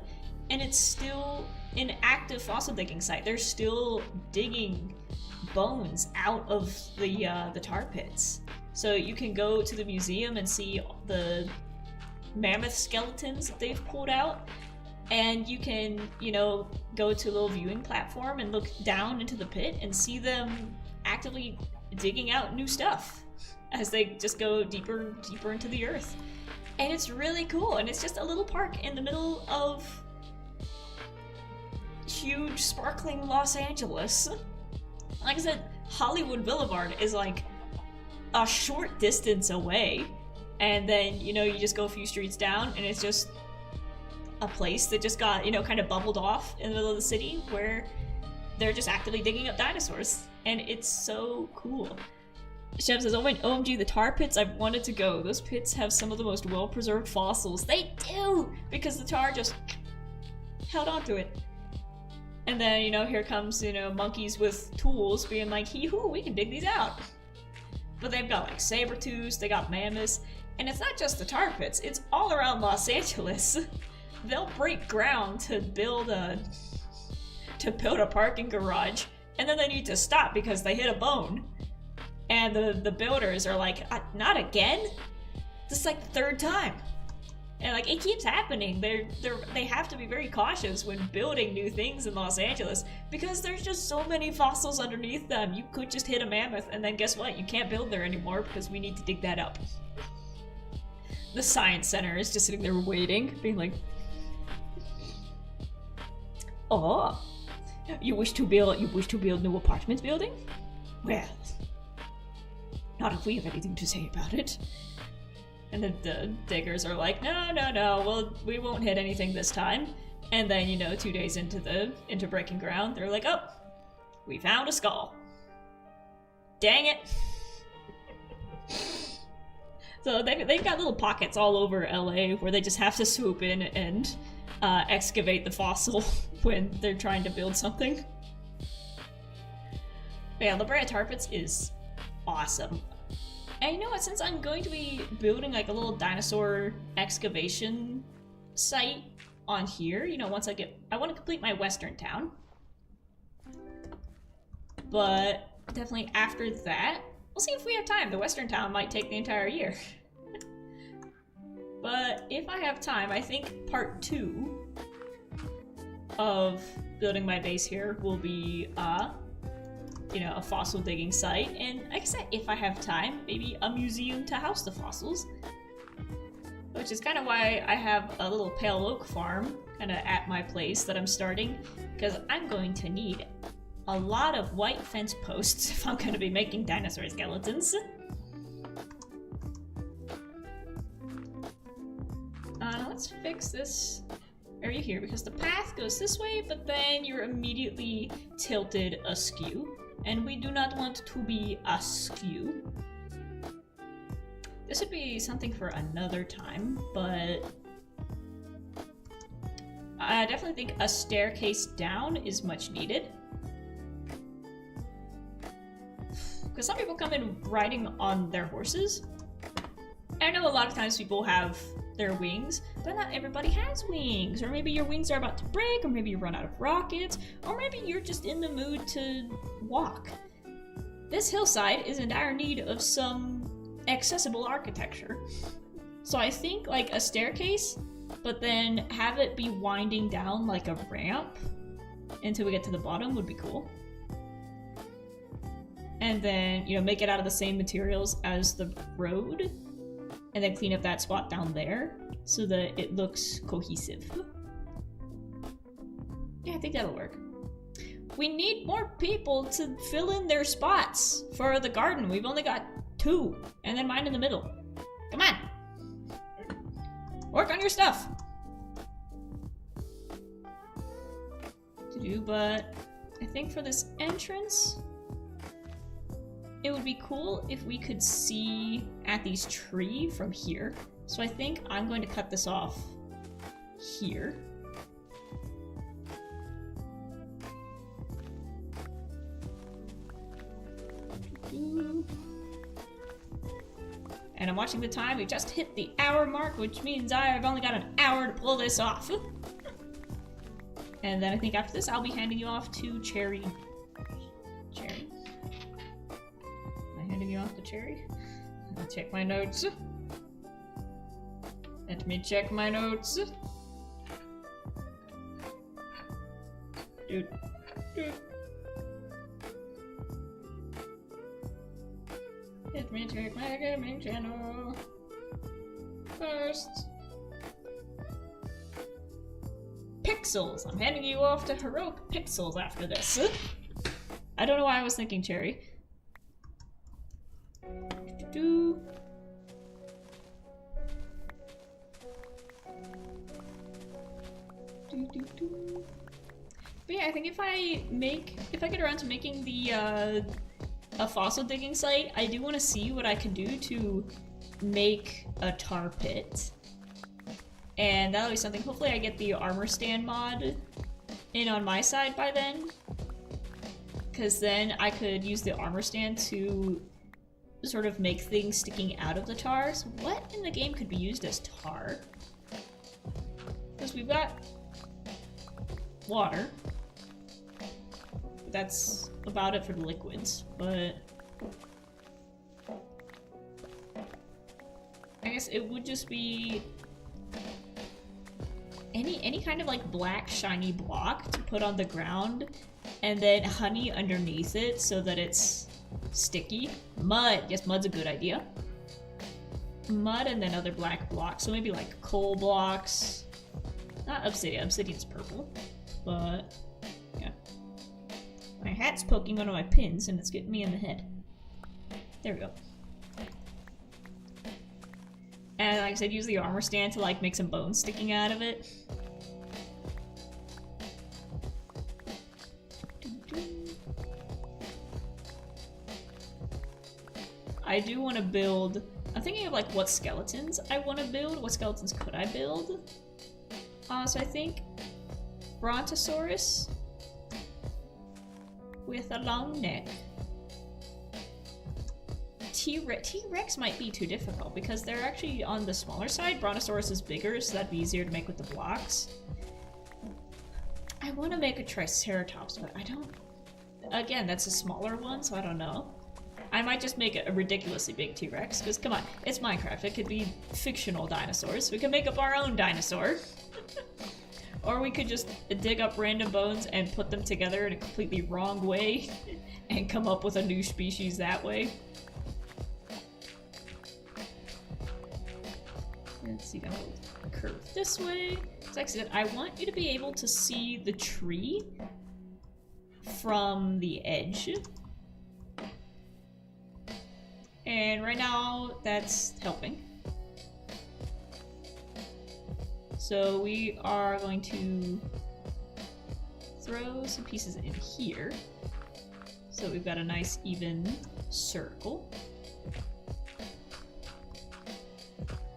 and it's still an active fossil digging site. They're still digging bones out of the tar pits. So you can go to the museum and see the mammoth skeletons that they've pulled out, and you can, you know, go to a little viewing platform and look down into the pit and see them actively digging out new stuff as they just go deeper and deeper into the earth. And it's really cool, and it's just a little park in the middle of huge, sparkling Los Angeles. Like I said, Hollywood Boulevard is like a short distance away, and then, you know, you just go a few streets down, and it's just a place that just got, you know, kind of bubbled off in the middle of the city where they're just actively digging up dinosaurs, and it's so cool. Chef says, oh my OMG, the tar pits, I've wanted to go. Those pits have some of the most well-preserved fossils. They do! Because the tar just held onto it. And then, you know, here comes, you know, monkeys with tools being like, hee-hoo, we can dig these out. But they've got, like, saber-tooths, they got mammoths, and it's not just the tar pits, it's all around Los Angeles. They'll break ground to build a parking garage, and then they need to stop because they hit a bone. And the builders are like, not again? This is like the third time. And like, it keeps happening. They have to be very cautious when building new things in Los Angeles because there's just so many fossils underneath them. You could just hit a mammoth and then guess what? You can't build there anymore because we need to dig that up. The Science Center is just sitting there waiting, being like, oh, you wish to build new apartment building? Well, not if we have anything to say about it. And the diggers are like, no, well, we won't hit anything this time. And then, you know, 2 days into breaking ground, they're like, oh, we found a skull. Dang it. So they've got little pockets all over LA where they just have to swoop in and excavate the fossil when they're trying to build something. But yeah, La Brea Tar Pits is awesome. And you know what, since I'm going to be building like a little dinosaur excavation site on here, you know, once I want to complete my western town. But definitely after that, we'll see if we have time. The western town might take the entire year. But if I have time, I think part 2 of building my base here will be, you know, a fossil digging site, and like I said, if I have time, maybe a museum to house the fossils. Which is kind of why I have a little pale oak farm kind of at my place that I'm starting, because I'm going to need a lot of white fence posts if I'm going to be making dinosaur skeletons. Let's fix this area here, because the path goes this way, but then you're immediately tilted askew. And we do not want to be askew. This would be something for another time, but I definitely think a staircase down is much needed. Because some people come in riding on their horses. I know a lot of times people have their wings, but not everybody has wings. Or maybe your wings are about to break, or maybe you run out of rockets, or maybe you're just in the mood to walk. This hillside is in dire need of some accessible architecture. So I think like a staircase, but then have it be winding down like a ramp until we get to the bottom would be cool. And then, you know, make it out of the same materials as the road. and then clean up that spot down there so that it looks cohesive. Yeah, I think that'll work. We need more people to fill in their spots for the garden. We've only got 2, and then mine in the middle. Come on! Work on your stuff! But I think for this entrance, it would be cool if we could see Athi's tree from here. So I think I'm going to cut this off here. And I'm watching the time. We just hit the hour mark, which means I've only got an hour to pull this off. And then I think after this, I'll be handing you off to Cherry. Cherry? Am I handing you off to Cherry? I'll check my notes. Let me check my notes. Dude. Let me check my gaming channel first. Pixels! I'm handing you off to Heroic Pixels after this. I don't know why I was thinking Cherry. But yeah, I think if I get around to making the a fossil digging site, I do want to see what I can do to make a tar pit. And that'll be something. Hopefully I get the armor stand mod in on my side by then. Because then I could use the armor stand to sort of make things sticking out of the tar. So what in the game could be used as tar? Because we've got water. That's about it for the liquids, but I guess it would just be any kind of like black shiny block to put on the ground and then honey underneath it so that it's sticky. Mud, yes, mud's a good idea. Mud and then other black blocks, so maybe like coal blocks. Not obsidian, obsidian's purple, but yeah. My hat's poking one of my pins and it's getting me in the head. There we go. And like I said, use the armor stand to like make some bones sticking out of it. I do want to build, I'm thinking of like what skeletons I want to build. What skeletons could I build? So I think Brontosaurus with a long neck. T-Rex might be too difficult because they're actually on the smaller side. Brontosaurus is bigger, so that'd be easier to make with the blocks. I want to make a Triceratops, but I don't... Again, that's a smaller one, so I don't know. I might just make a ridiculously big T-Rex, because come on, it's Minecraft. It could be fictional dinosaurs. We could make up our own dinosaur. Or we could just dig up random bones and put them together in a completely wrong way and come up with a new species that way. Let's see, now we'll curve this way. So like I said, I want you to be able to see the tree from the edge. And right now, that's helping. So we are going to throw some pieces in here. So we've got a nice even circle.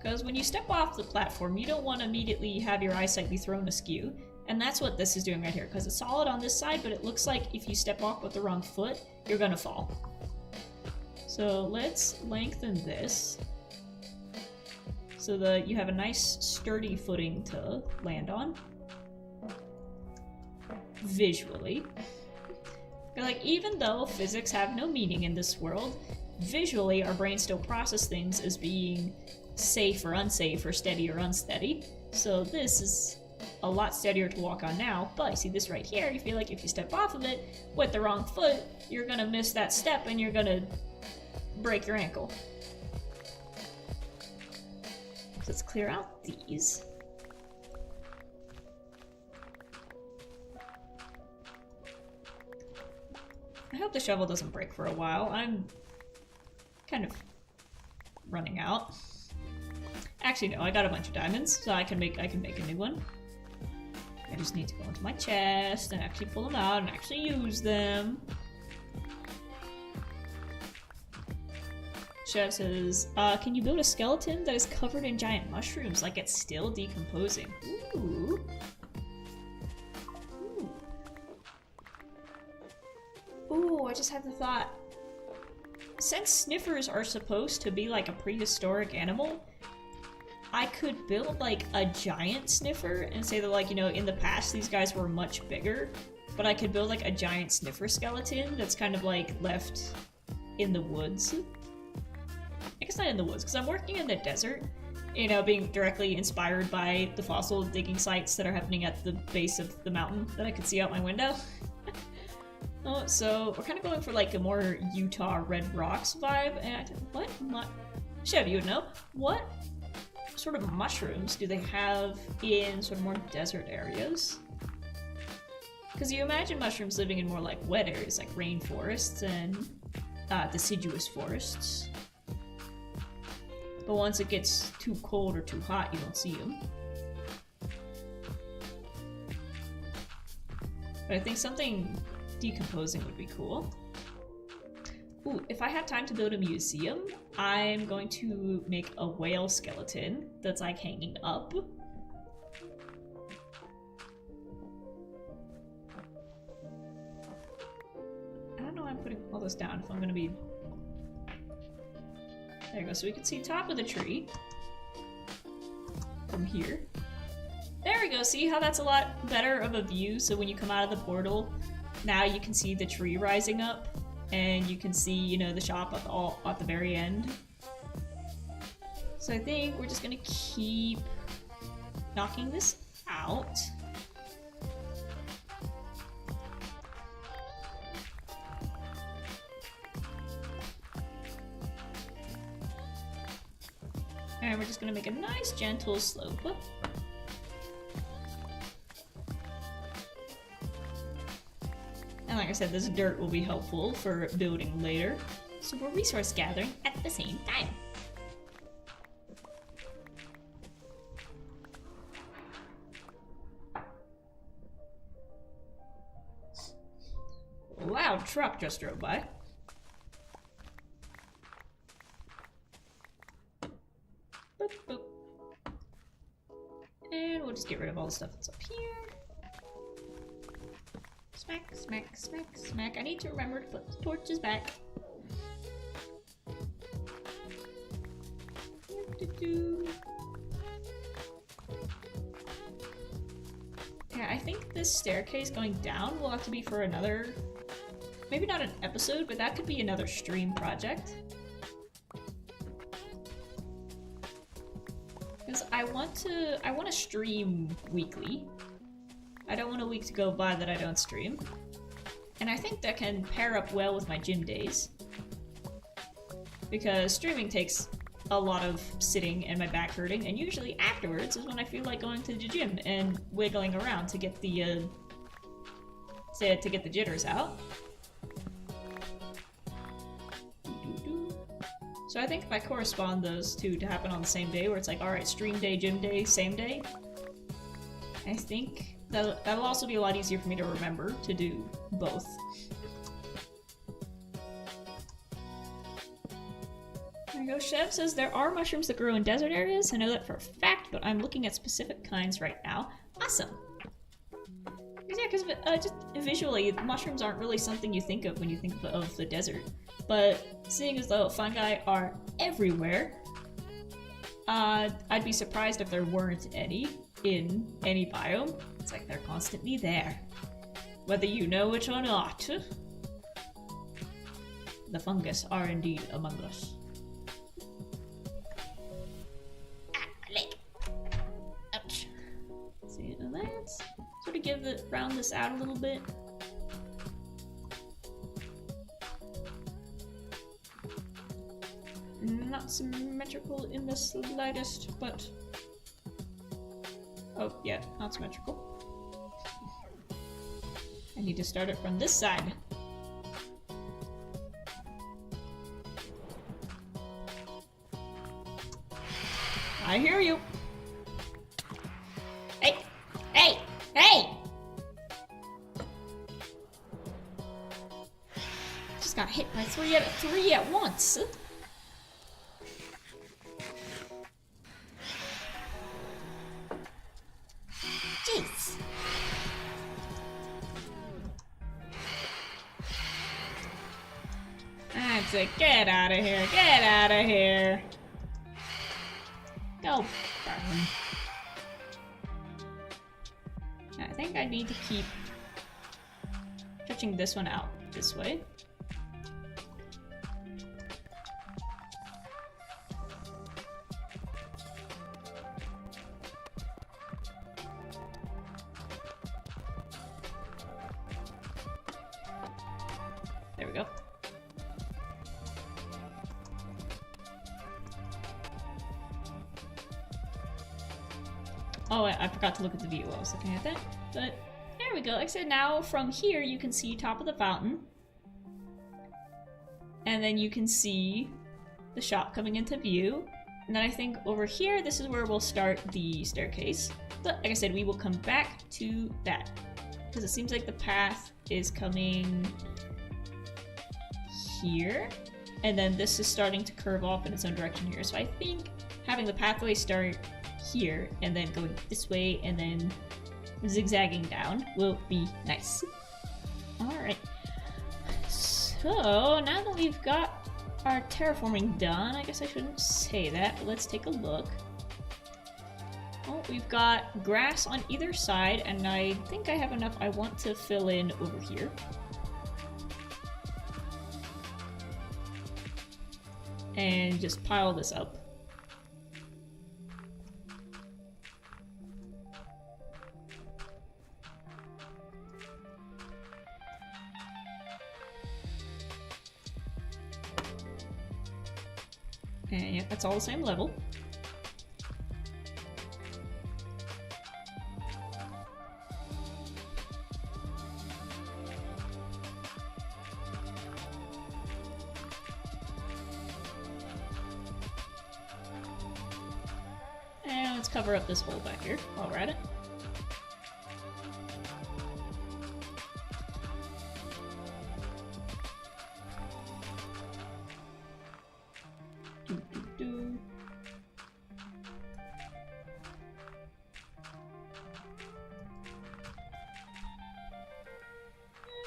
Because when you step off the platform, you don't want to immediately have your eyesight be thrown askew. And that's what this is doing right here, because it's solid on this side, but it looks like if you step off with the wrong foot, you're gonna fall. So let's lengthen this so that you have a nice sturdy footing to land on. Visually. Like, even though physics have no meaning in this world, visually our brains still process things as being safe or unsafe, or steady or unsteady. So this is a lot steadier to walk on now, but you see this right here, you feel like if you step off of it with the wrong foot, you're gonna miss that step and you're gonna break your ankle. let's clear out these. I hope the shovel doesn't break for a while. I'm kind of running out. Actually, no, I got a bunch of diamonds, so I can make a new one. I just need to go into my chest and actually pull them out and actually use them. Chef says, can you build a skeleton that is covered in giant mushrooms like it's still decomposing? Ooh. Ooh, I just had the thought. Since sniffers are supposed to be like a prehistoric animal, I could build like a giant sniffer and say that, like, you know, in the past these guys were much bigger, but I could build like a giant sniffer skeleton that's kind of like left in the woods. I guess not in the woods, because I'm working in the desert, you know, being directly inspired by the fossil digging sites that are happening at the base of the mountain that I could see out my window. Oh, so we're kind of going for like a more Utah Red Rocks vibe, and Chev, you would know. What sort of mushrooms do they have in sort of more desert areas? Because you imagine mushrooms living in more like wet areas, like rainforests and deciduous forests. But once it gets too cold or too hot, you don't see them. But I think something decomposing would be cool. Ooh, if I have time to build a museum, I'm going to make a whale skeleton that's like hanging up. I don't know why I'm putting all this down if I'm gonna be... There you go, so we can see top of the tree from here. There we go, see how that's a lot better of a view, so when you come out of the portal, now you can see the tree rising up, and you can see, you know, the shop at the very end. So I think we're just gonna keep knocking this out. And we're just gonna make a nice gentle slope. And like I said, this dirt will be helpful for building later. So we're resource gathering at the same time. A loud truck just drove by. Boop, boop. And we'll just get rid of all the stuff that's up here. Smack, smack, smack, smack. I need to remember to put the torches back. Yeah, I think this staircase going down will have to be for another... Maybe not an episode, but that could be another stream project. Because I want to stream weekly. I don't want a week to go by that I don't stream. And I think that can pair up well with my gym days. Because streaming takes a lot of sitting and my back hurting, and usually afterwards is when I feel like going to the gym and wiggling around to get the jitters out. So I think if I correspond those two to happen on the same day, where it's like, alright, stream day, gym day, same day, I think that'll also be a lot easier for me to remember to do both. There you go. Chev says there are mushrooms that grow in desert areas. I know that for a fact, but I'm looking at specific kinds right now. Awesome. Yeah, because just visually, mushrooms aren't really something you think of when you think of the desert. But seeing as though fungi are everywhere, I'd be surprised if there weren't any in any biome. It's like they're constantly there, whether you know it or not. The fungus are indeed among us. Ouch. See, and let's sort of round this out a little bit. not symmetrical in the slightest, but... Oh, yeah, not symmetrical. I need to start it from this side. I hear you. Hey! Hey! Hey! Just got hit by three at once. Jeez. I'd say, get out of here, get out of here. Go burn. I think I need to keep stretching this one out this way. There we go. Oh, I forgot to look at the view while I was looking at that. But there we go. Like I said, now from here you can see top of the fountain. And then you can see the shop coming into view. And then I think over here, this is where we'll start the staircase. But like I said, we will come back to that. Because it seems like the path is coming here. And then this is starting to curve off in its own direction here. So I think having the pathway start here and then going this way and then zigzagging down will be nice. Alright. So now that we've got our terraforming done, I guess I shouldn't say that, but let's take a look. Oh, we've got grass on either side, and I think I have enough I want to fill in over here. And just pile this up. And yeah, that's all the same level. And let's cover up this hole back here while we're at it.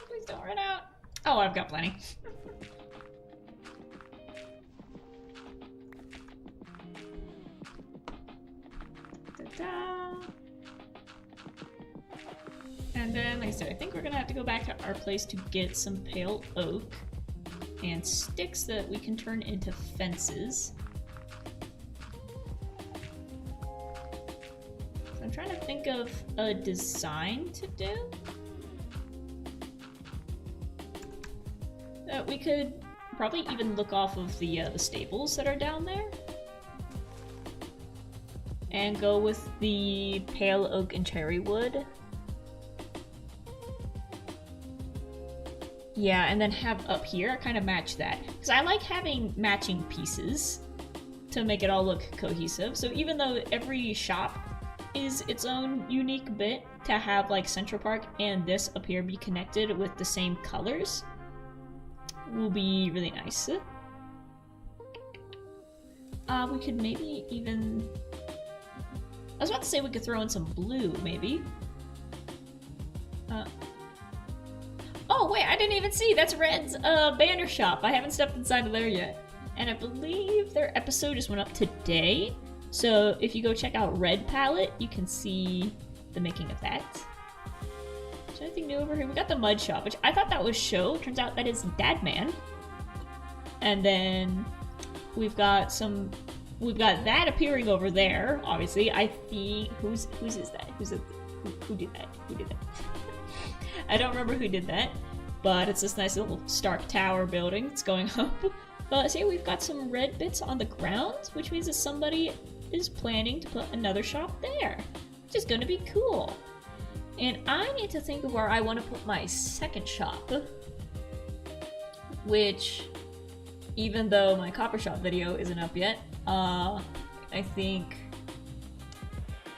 Please don't run out. Oh, I've got plenty. Ta-da. And then, like I said, I think we're gonna have to go back to our place to get some pale oak and sticks that we can turn into fences. So I'm trying to think of a design to do. We could probably even look off of the stables that are down there. And go with the pale oak and cherry wood. Yeah, and then have up here kind of match that. Because I like having matching pieces to make it all look cohesive. So even though every shop is its own unique bit, to have like Central Park and this up here be connected with the same colors will be really nice. We could maybe even... I was about to say we could throw in some blue, maybe. Oh wait, I didn't even see! That's Red's banner shop! I haven't stepped inside of there yet. And I believe their episode just went up today. So if you go check out Red Palette, you can see the making of that. Is there anything new over here? We got the mud shop, which I thought that was show. Turns out that is Dadman. And then we've got that appearing over there, obviously. I think whose is that? Who did that? Who did that? I don't remember who did that, but it's this nice little Stark Tower building that's going up. But see, we've got some red bits on the ground, which means that somebody is planning to put another shop there, which is going to be cool. And I need to think of where I want to put my second shop, which, even though my copper shop video isn't up yet, I think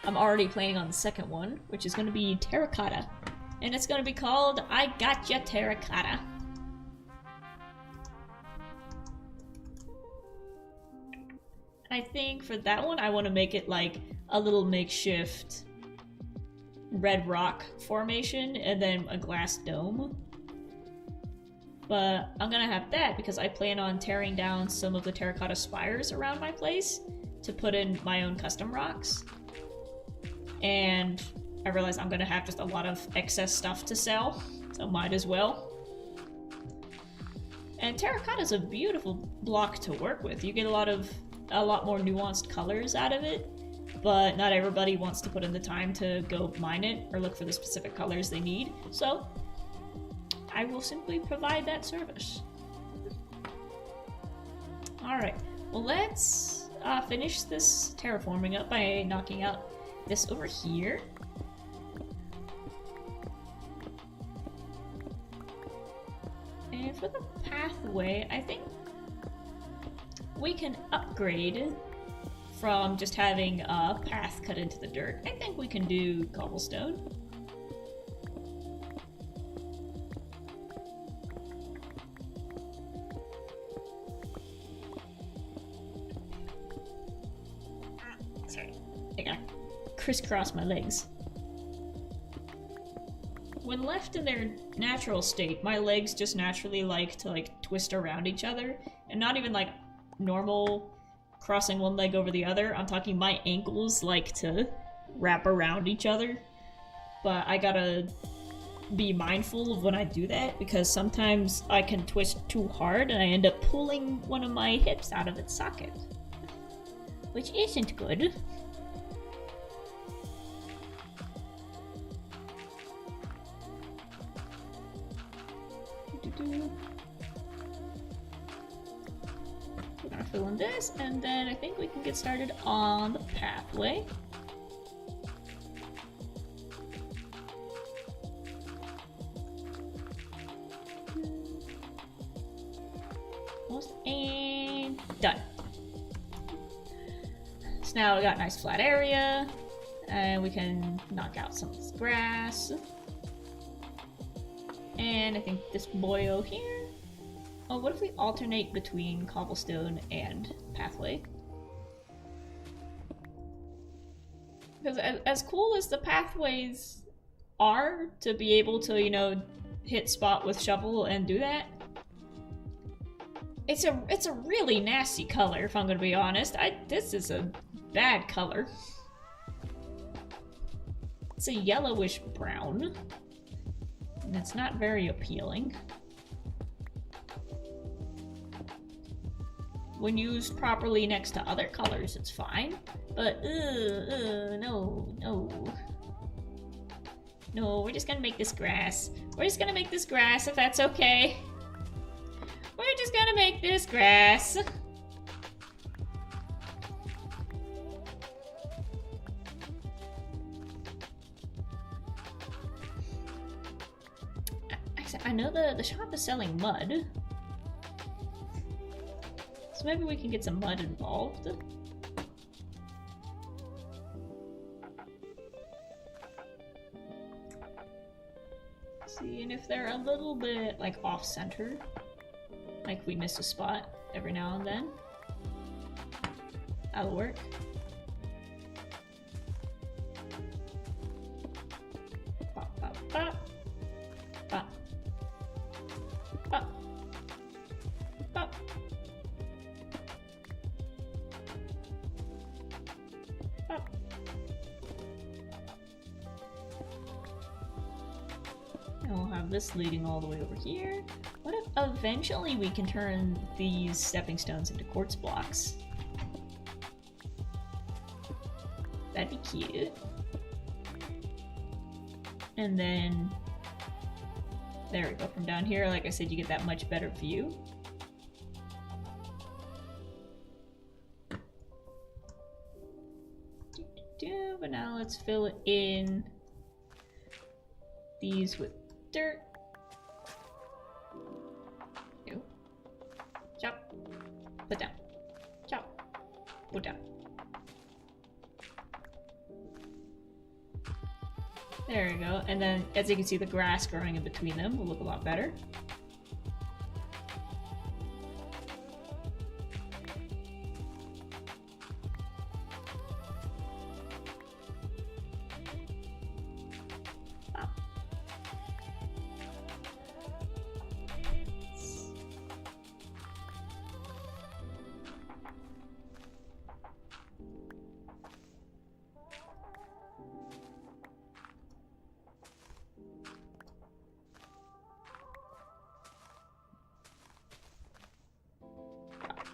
I'm already planning on the second one, which is going to be terracotta. And it's going to be called I Gotcha Terracotta. I think for that one, I want to make it like a little makeshift red rock formation and then a glass dome. But I'm gonna have that because I plan on tearing down some of the terracotta spires around my place to put in my own custom rocks. And I realize I'm gonna have just a lot of excess stuff to sell, so might as well. And terracotta is a beautiful block to work with. You get a lot more nuanced colors out of it, but not everybody wants to put in the time to go mine it or look for the specific colors they need, so I will simply provide that service. Alright, well let's finish this terraforming up by knocking out this over here. And for the pathway, I think we can upgrade from just having a path cut into the dirt. I think we can do cobblestone. Sorry, I gotta crisscross my legs. When left in their natural state, my legs just naturally like to twist around each other, and not even like normal crossing one leg over the other. I'm talking my ankles like to wrap around each other, but I gotta be mindful of when I do that because sometimes I can twist too hard and I end up pulling one of my hips out of its socket, which isn't good. We're gonna fill in this, and then I think we can get started on the pathway. Almost, and done. So now we got a nice flat area, and we can knock out some of this grass. And I think this boyo here. Oh, what if we alternate between cobblestone and pathway? Because as cool as the pathways are to be able to, you know, hit spot with shovel and do that, it's a really nasty color, if I'm gonna be honest. This is a bad color. It's a yellowish brown, and it's not very appealing. When used properly next to other colors, it's fine. But, no. No, we're just gonna make this grass. We're just gonna make this grass, if that's okay. We're just gonna make this grass. I know the shop is selling mud. So maybe we can get some mud involved. See, and if they're a little bit like off-center, like we miss a spot every now and then, that'll work. Bop, bop, bop. Bop. Bop. Bop. Bop. And we'll have this leading all the way over here. What if eventually we can turn these stepping stones into quartz blocks? That'd be cute. And then, there we go, from down here, like I said, you get that much better view. but now let's fill in these with dirt. Ew. Chop. Put down. Chop. Put down. There we go. And then, as you can see, the grass growing in between them will look a lot better.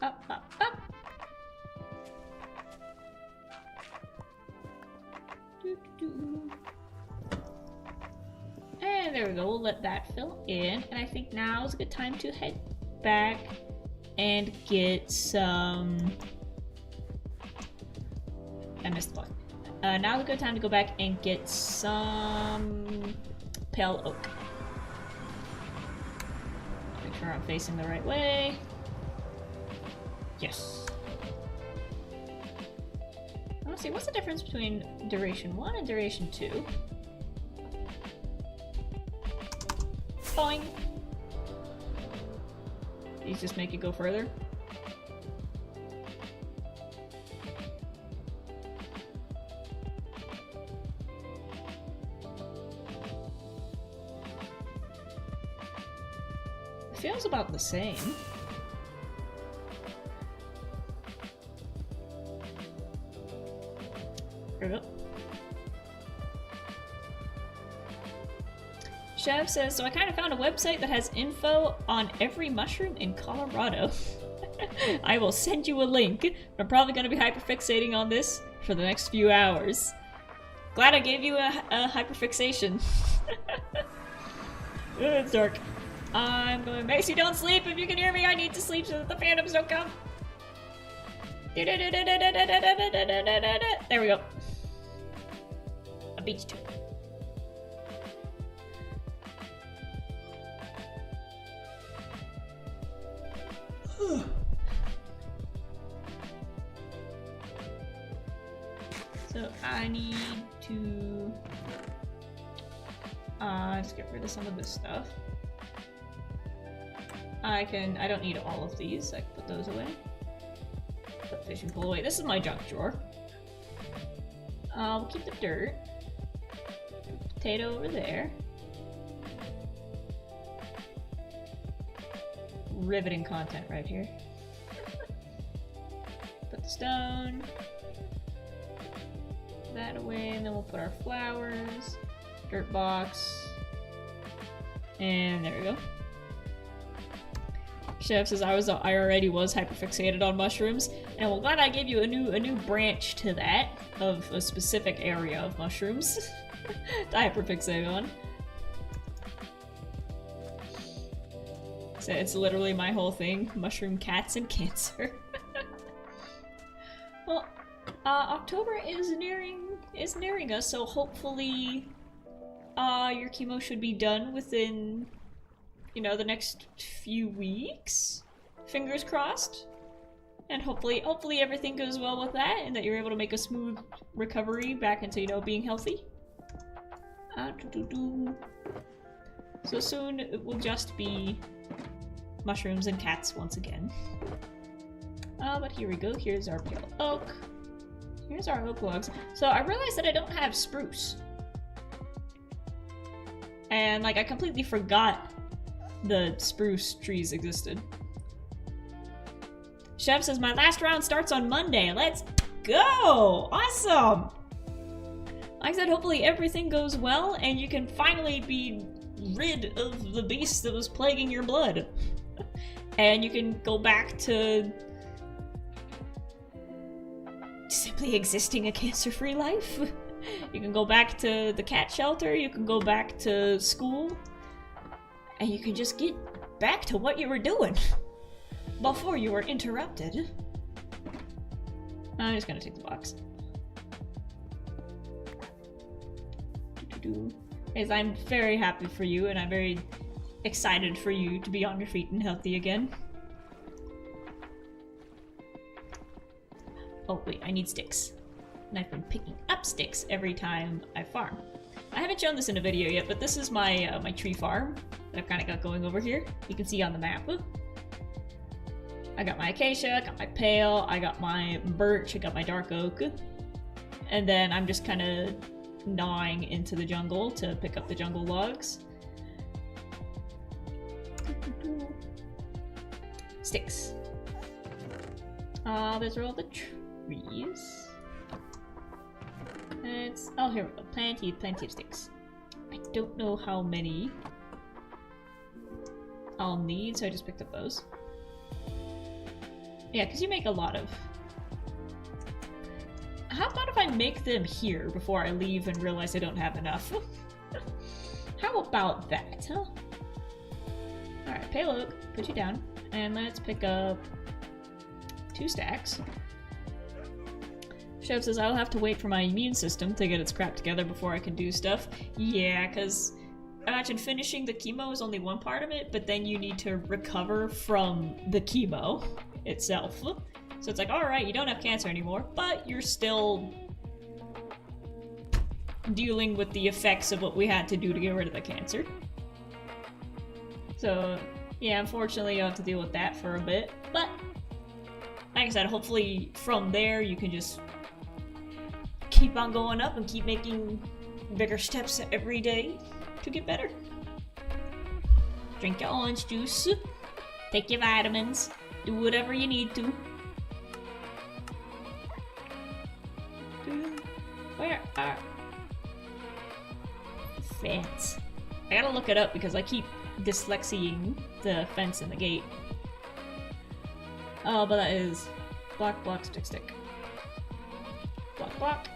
Up, up, up. Doo, doo, doo. And there we go, we'll let that fill in. And I think now is a good time to head back and get some... I missed the block. Now's a good time to go back and get some pale oak. Make sure I'm facing the right way. Yes. I want to see, what's the difference between duration 1 and duration 2? Boing! These just make it go further? It feels about the same. Chef says, so I kind of found a website that has info on every mushroom in Colorado. I will send you a link. I'm probably going to be hyperfixating on this for the next few hours. Glad I gave you a hyperfixation. It's dark. I'm going, Macy, don't sleep. If you can hear me, I need to sleep so that the phantoms don't come. There we go. I beat you to it. So I need to just get rid of some of this stuff. I don't need all of these. I can put those away. Put fishing pole away. This is my junk drawer. We'll keep the dirt. Potato over there. Riveting content right here. Put the stone. That away, and then we'll put our flowers. Dirt box. And there we go. Chef says I already was hyperfixated on mushrooms, and well, glad I gave you a new branch to that of a specific area of mushrooms to hyperfixate on. So it's literally my whole thing: mushroom cats and cancer. Well, October is nearing us, so hopefully, your chemo should be done within, you know, the next few weeks. Fingers crossed. And hopefully everything goes well with that, and that you're able to make a smooth recovery back into, you know, being healthy. So soon it will just be mushrooms and cats once again. But here we go. Here's our pale oak. Here's our oak logs. So I realized that I don't have spruce. And, like, I completely forgot the spruce trees existed. Chef says, my last round starts on Monday. Let's go! Awesome! Like I said, hopefully everything goes well and you can finally be rid of the beast that was plaguing your blood. And you can go back to simply existing a cancer-free life. You can go back to the cat shelter, you can go back to school, and you can just get back to what you were doing before you were interrupted. I'm just gonna take the box. Because I'm very happy for you, and I'm very excited for you to be on your feet and healthy again. Oh wait, I need sticks. And I've been picking up sticks every time I farm. I haven't shown this in a video yet, but this is my my tree farm that I've kind of got going over here. You can see on the map. I got my acacia, I got my pale, I got my birch, I got my dark oak. And then I'm just kind of gnawing into the jungle to pick up the jungle logs. Sticks. Those are all the trees. Oh, here we go. Plenty of sticks. I don't know how many I'll need, so I just picked up those. Yeah, because you make a lot of... How about if I make them here before I leave and realize I don't have enough? How about that, huh? Alright, pale oak, put you down. And let's pick up 2 stacks. Chef says I'll have to wait for my immune system to get its crap together before I can do stuff. Yeah, because imagine finishing the chemo is only one part of it, but then you need to recover from the chemo itself. So it's like, alright, you don't have cancer anymore, but you're still dealing with the effects of what we had to do to get rid of the cancer. So, yeah, unfortunately you'll have to deal with that for a bit, but like I said, hopefully from there you can just keep on going up and keep making bigger steps every day to get better. Drink your orange juice, take your vitamins, do whatever you need to. Where are fence? I gotta look it up because I keep dyslexiaing the fence and the gate. Oh, but that is block, block, stick, stick. Block, block.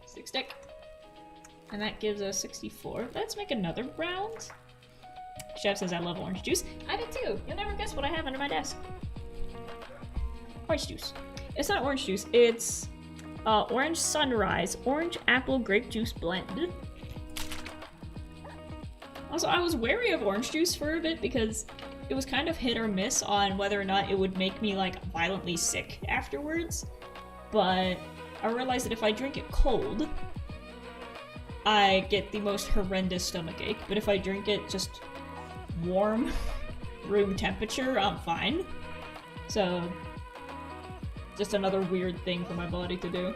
Stick, stick. And that gives us 64. Let's make another round. Chef says I love orange juice. I do too. You'll never guess what I have under my desk. Orange juice. It's not orange juice, it's orange sunrise, orange apple grape juice blend. Also, I was wary of orange juice for a bit because it was kind of hit or miss on whether or not it would make me like violently sick afterwards. But I realized that if I drink it cold, I get the most horrendous stomachache. But if I drink it just warm, room temperature, I'm fine. So, just another weird thing for my body to do.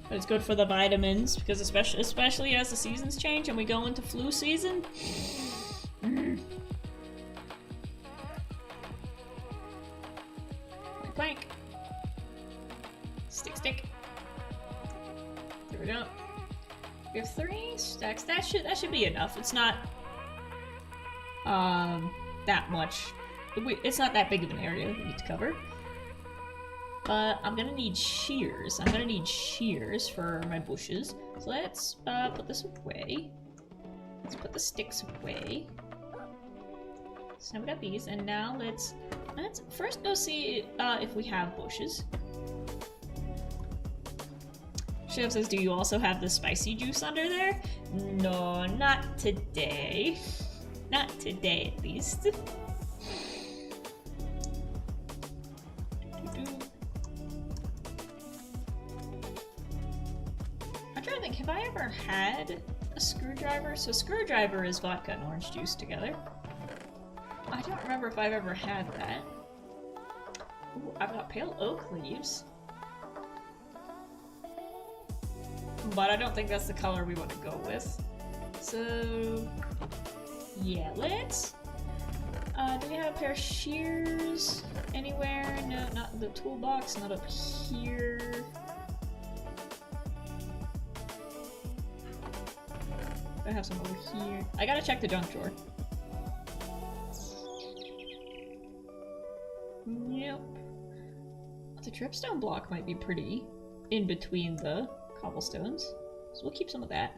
But it's good for the vitamins, because especially as the seasons change and we go into flu season. Plank. Stick, stick. There we go. We have 3 stacks. That should be enough. It's not that much. It's not that big of an area we need to cover. But I'm gonna need shears. I'm gonna need shears for my bushes. So let's put this away. Let's put the sticks away. Snap it up these, and now let's first go see if we have bushes. Chef says, do you also have the spicy juice under there? No, not today. Not today, at least. I'm trying to think, have I ever had a screwdriver? So screwdriver is vodka and orange juice together. I don't remember if I've ever had that. Ooh, I've got pale oak leaves. But I don't think that's the color we want to go with. So, yeah, let's... do we have a pair of shears anywhere? No, not in the toolbox, not up here. I have some over here. I gotta check the junk drawer. Yep. The dripstone block might be pretty in between the cobblestones, so we'll keep some of that.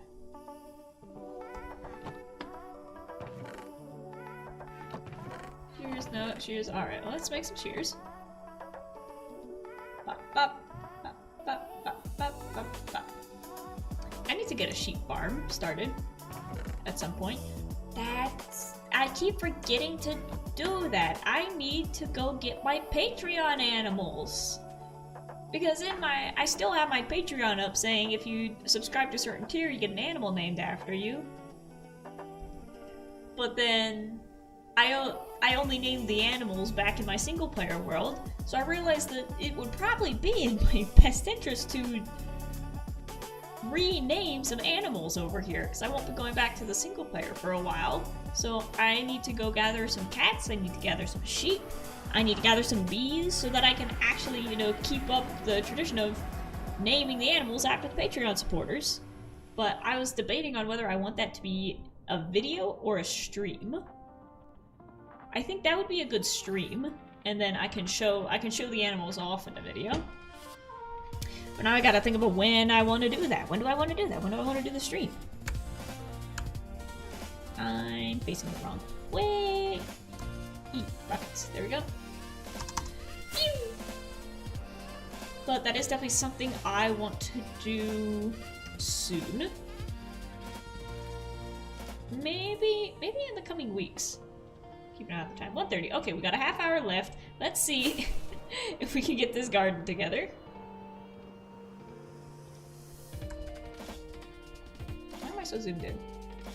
Here's shears. Alright, well, let's make some shears. Bop, bop, bop, bop, bop, bop, bop, bop. I need to get a sheep farm started at some point. I keep forgetting to do that. I need to go get my Patreon animals. Because I still have my Patreon up saying if you subscribe to a certain tier, you get an animal named after you. But then I only named the animals back in my single player world, so I realized that it would probably be in my best interest to rename some animals over here, because I won't be going back to the single player for a while. So I need to go gather some cats, I need to gather some sheep, I need to gather some bees so that I can actually, you know, keep up the tradition of naming the animals after the Patreon supporters. But I was debating on whether I want that to be a video or a stream. I think that would be a good stream, and then I can show the animals off in a video. But now I gotta think about when I want to do that. When do I want to do that? When do I want to do the stream? I'm facing the wrong way. Rockets. There we go. Pew! But that is definitely something I want to do soon. Maybe in the coming weeks. Keep an eye on the time. 1:30. Okay, we got a half hour left. Let's see if we can get this garden together. Why am I so zoomed in?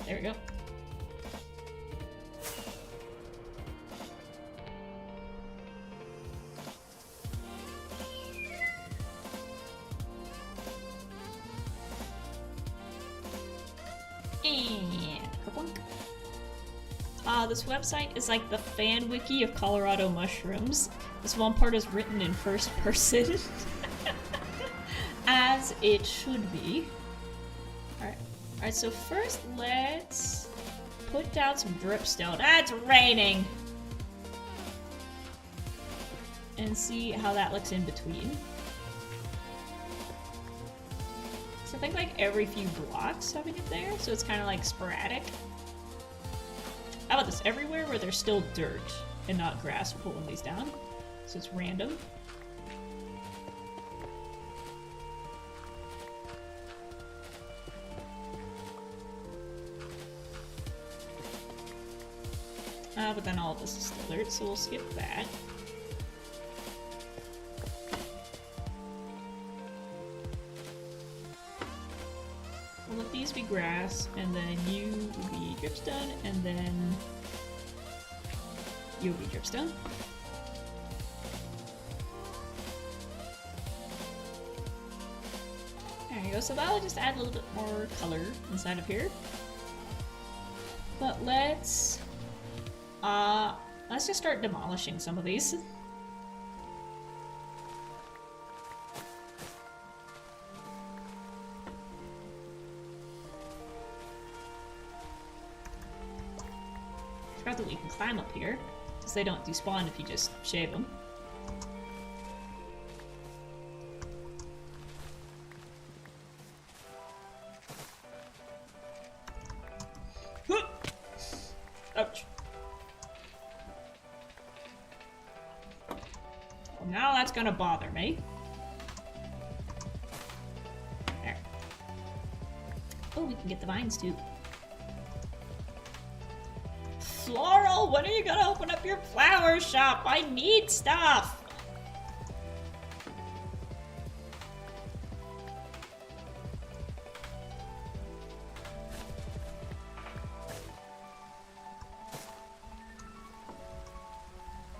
There we go. This website is like the fan wiki of Colorado mushrooms. This one part is written in first person. As it should be. Alright, so first let's put down some dripstone. Ah, it's raining! And see how that looks in between. So I think like every few blocks having it there, so it's kind of like sporadic. How about this? Everywhere where there's still dirt and not grass, pulling these down. So it's random. But then all of this is still dirt, so we'll skip that. We'll let these be grass, and then you will be dripstone, and then you'll be dripstone. There you go, so that'll just add a little bit more color inside of here. But let's just start demolishing some of these. Forgot that we can climb up here, because they don't despawn if you just shave them. Ouch. Well, now that's gonna bother me. There. Oh, we can get the vines too. Floral, when are you gonna open up your flower shop? I need stuff!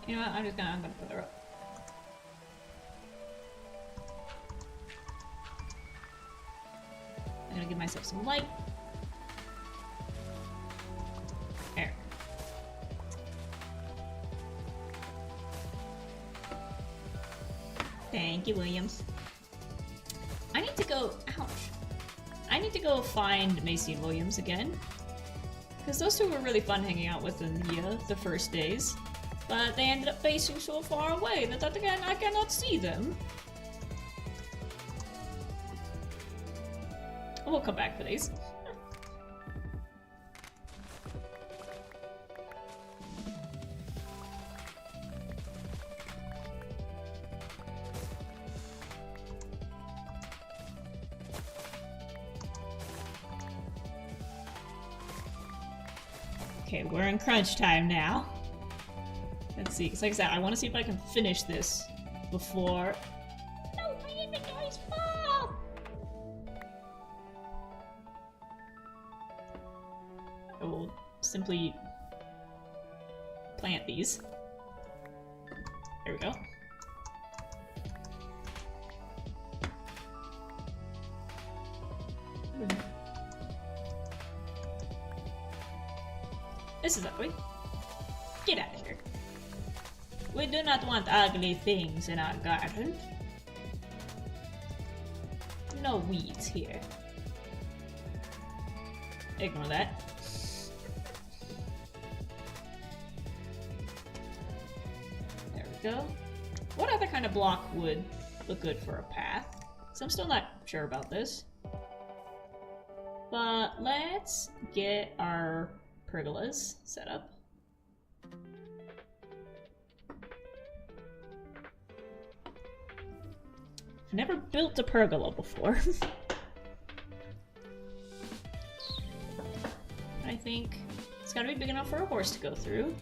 You know what, I'm gonna put her up. I'm gonna give myself some light. There. Thank you, Williams. I need to go... Ouch. I need to go find Macy and Williams again. Because those two were really fun hanging out with in the first days. But they ended up facing so far away that again I cannot see them. We'll come back for these. Okay, we're in crunch time now. Let's see, because like I said, I want to see if I can finish this before... No, my inventory's full! I will simply plant these. There we go. This is ugly. Get out of here. We do not want ugly things in our garden. No weeds here. Ignore that. There we go. What other kind of block would look good for a path? So I'm still not sure about this. But let's get our pergolas set up. I've never built a pergola before. I think it's gotta be big enough for a horse to go through.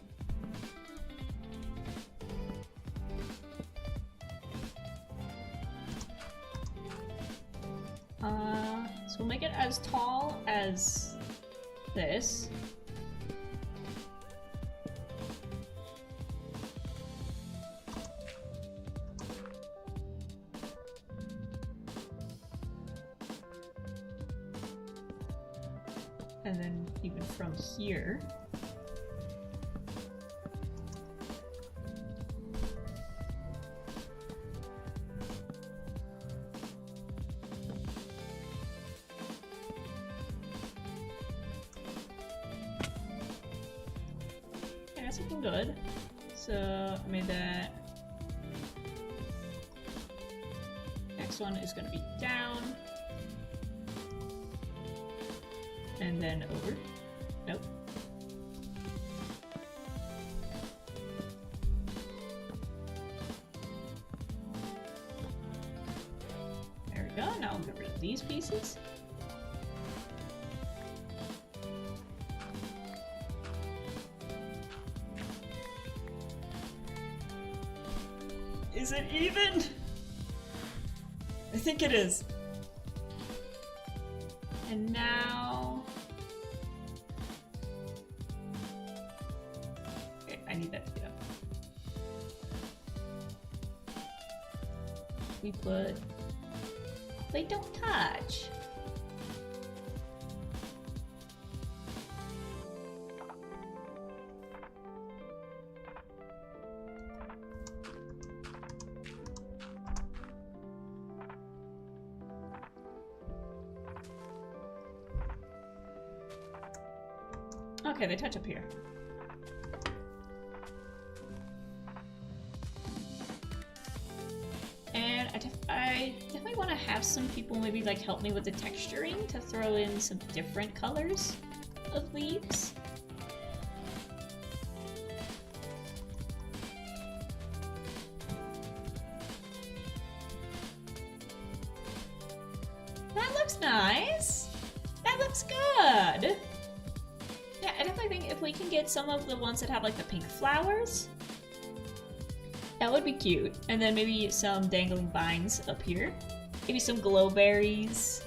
So we'll make it as tall as this. And then even from here. Yeah, that's looking good. So I made that. Next one is gonna be down. And then over. Nope. There we go. Now I'll get rid of these pieces. Is it even? I think it is. And now... Okay, I need that to get up. We put... They don't touch! Okay, they touch up here. And I definitely want to have some people maybe like help me with the texturing to throw in some different colors of leaves. That looks nice! That looks good! Yeah, I definitely think if we can get some of the ones that have like the pink flowers, that would be cute. And then maybe some dangling vines up here. Maybe some glowberries.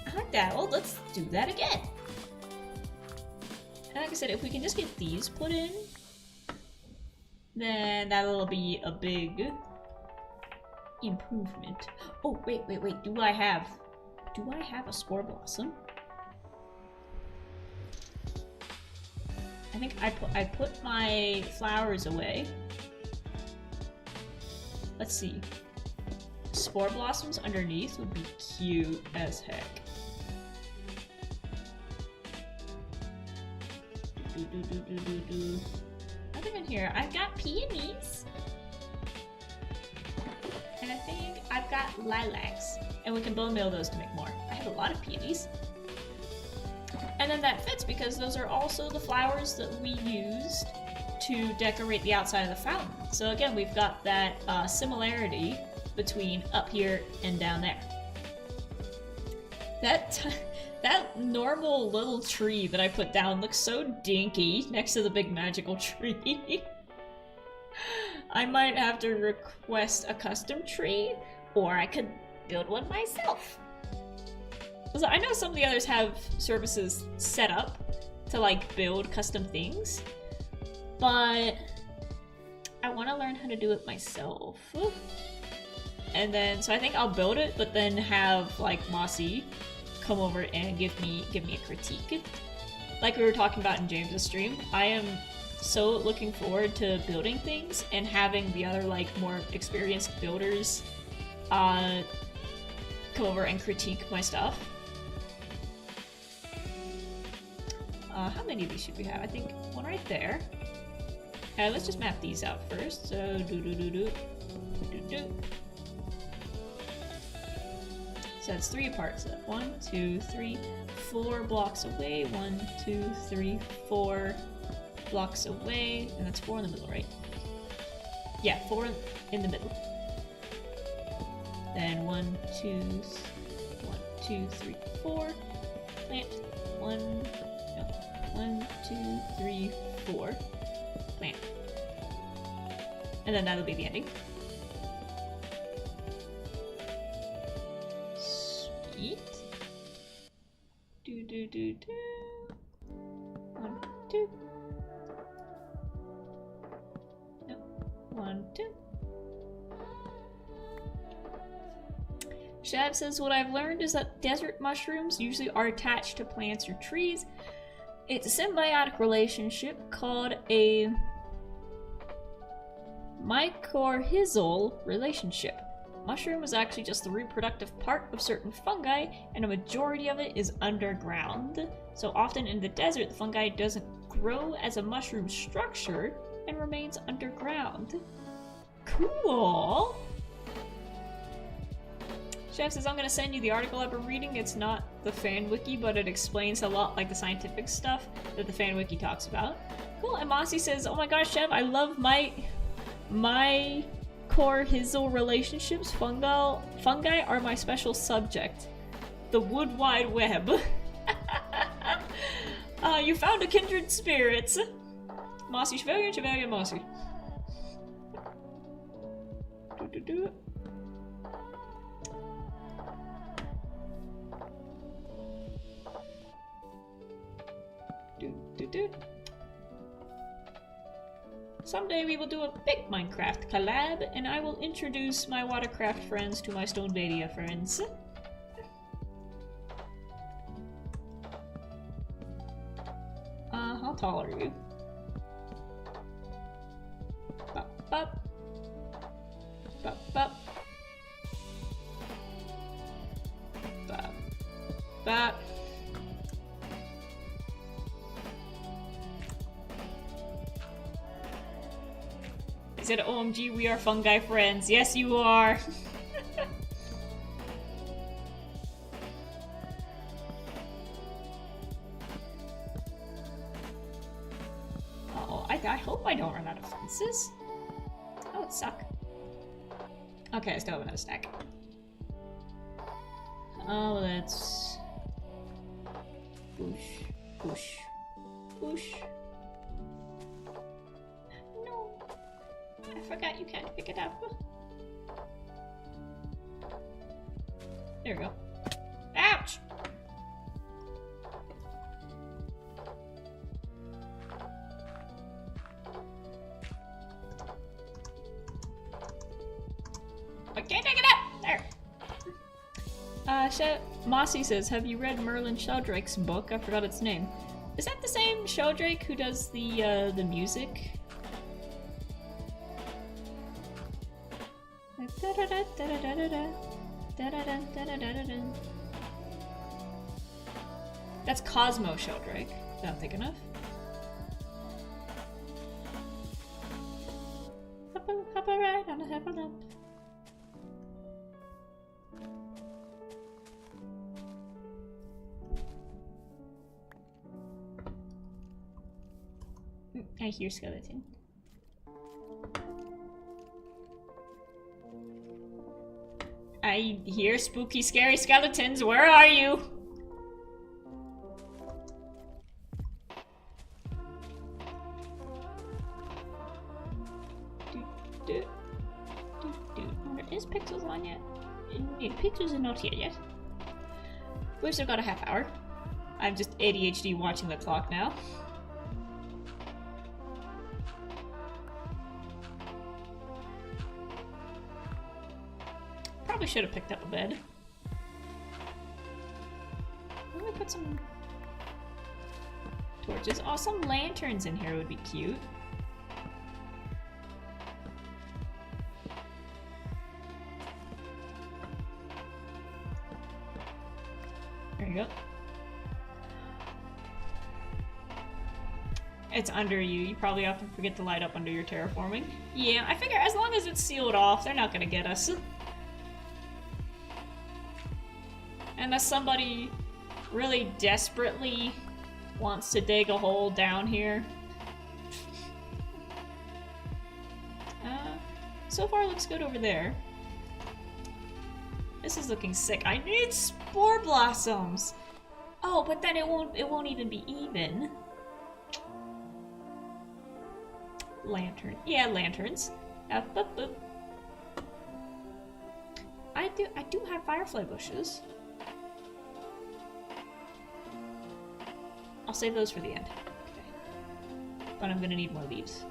I like that. Well, let's do that again. And like I said, if we can just get these put in, then that'll be a big improvement. Oh, wait. Do I have a spore blossom? I think I put my flowers away. Let's see. Spore blossoms underneath would be cute as heck. Nothing in here. I've got peonies. And I think I've got lilacs. And we can bone meal those to make more. I have a lot of peonies. And then that fits because those are also the flowers that we used to decorate the outside of the fountain. So again, we've got that similarity between up here and down there. That normal little tree that I put down looks so dinky next to the big magical tree. I might have to request a custom tree, or I could build one myself. So I know some of the others have services set up to like build custom things, but I want to learn how to do it myself. And then, so I think I'll build it, but then have like Mossy come over and give me a critique. Like we were talking about in James's stream, I am so looking forward to building things and having the other like more experienced builders come over and critique my stuff. How many of these should we have? I think one right there. Let's just map these out first. So So that's 3 apart. So 1, 2, 3, 4 blocks away. 1, 2, 3, 4 blocks away. And that's 4 in the middle, right? Yeah, 4 in the middle. Then 1, 2, 3, 4. Plant. 1, 2, 3, 4. Plant. And then that'll be the ending. Sweet. Do. 1, 2. No. 1, 2. Shav says, what I've learned is that desert mushrooms usually are attached to plants or trees. It's a symbiotic relationship called a mycorrhizal relationship. Mushroom is actually just the reproductive part of certain fungi, and a majority of it is underground. So often in the desert, the fungi doesn't grow as a mushroom structure and remains underground. Cool! Chef says, I'm gonna send you the article I've been reading. It's not the fan wiki, but it explains a lot like the scientific stuff that the fan wiki talks about. Cool, and Mossy says, oh my gosh, Chef, I love my mycorrhizal relationships. Fungi are my special subject. The Wood Wide Web. You found a kindred spirits. Mossy, Chevalier, Mossy. Do. Someday we will do a big Minecraft collab, and I will introduce my Watercraft friends to my Stonevania friends. How tall are you? Bop, bop. Bop, bop. Bop, bop. I said, OMG, we are fungi friends. Yes, you are. Uh-oh, I hope I don't run out of fences. That would suck. Okay, I still have another stack. Oh, let's... Push. I forgot you can't pick it up. There we go. Ouch! I can't pick it up! There! Mossy says, have you read Merlin Sheldrake's book? I forgot its name. Is that the same Sheldrake who does the music? That's Cosmo Sheldrake that I'm thinking of. Hop a ride on a hyperloop. I hear skeleton. I hear spooky, scary skeletons. Where are you? There is pixels on yet? Yeah, pixels are not here yet. We've still got a half hour. I'm just ADHD watching the clock now. Probably should have picked up a bed. Let me put some torches. Oh, some lanterns in here would be cute. There you go. It's under you. You probably often forget to light up under your terraforming. Yeah, I figure as long as it's sealed off, they're not gonna get us. Unless somebody really desperately wants to dig a hole down here. So far looks good over there. This is looking sick. I need spore blossoms! Oh, but then it won't even be even. Lantern. Yeah, lanterns. I do have firefly bushes. I'll save those for the end. Okay. But I'm gonna need more leaves.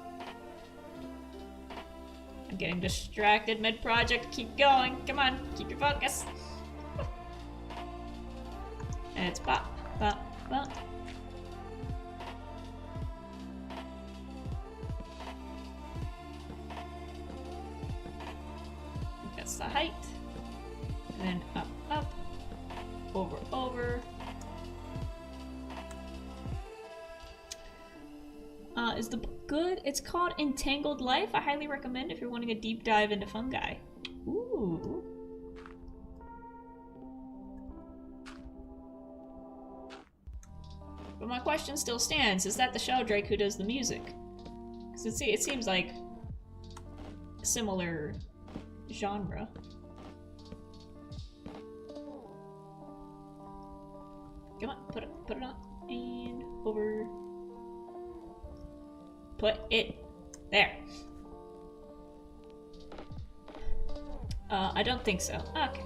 I'm getting distracted mid-project. Keep going. Come on. Keep your focus. And it's bop, bop, bop. That's the height. And then up, up. Over, over. Is the book good? It's called Entangled Life. I highly recommend if you're wanting a deep dive into fungi. Ooh. But my question still stands. Is that the Sheldrake who does the music? Because it seems like a similar genre. Come on, put it on. And over. Put it there. I don't think so. Okay.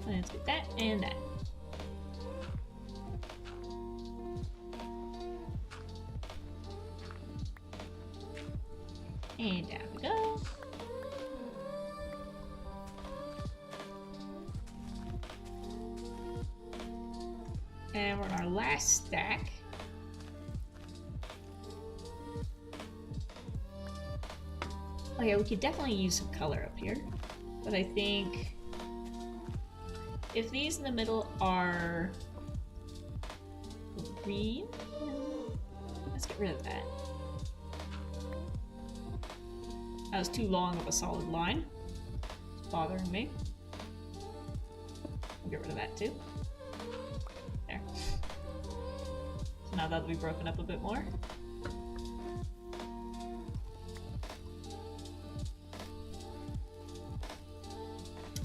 Let's get that and that. And down we go. And we're on our last stack. Oh yeah, we could definitely use some color up here. But I think if these in the middle are green, let's get rid of that. That was too long of a solid line. It's bothering me. We'll get rid of that too. There. So now that'll be broken up a bit more.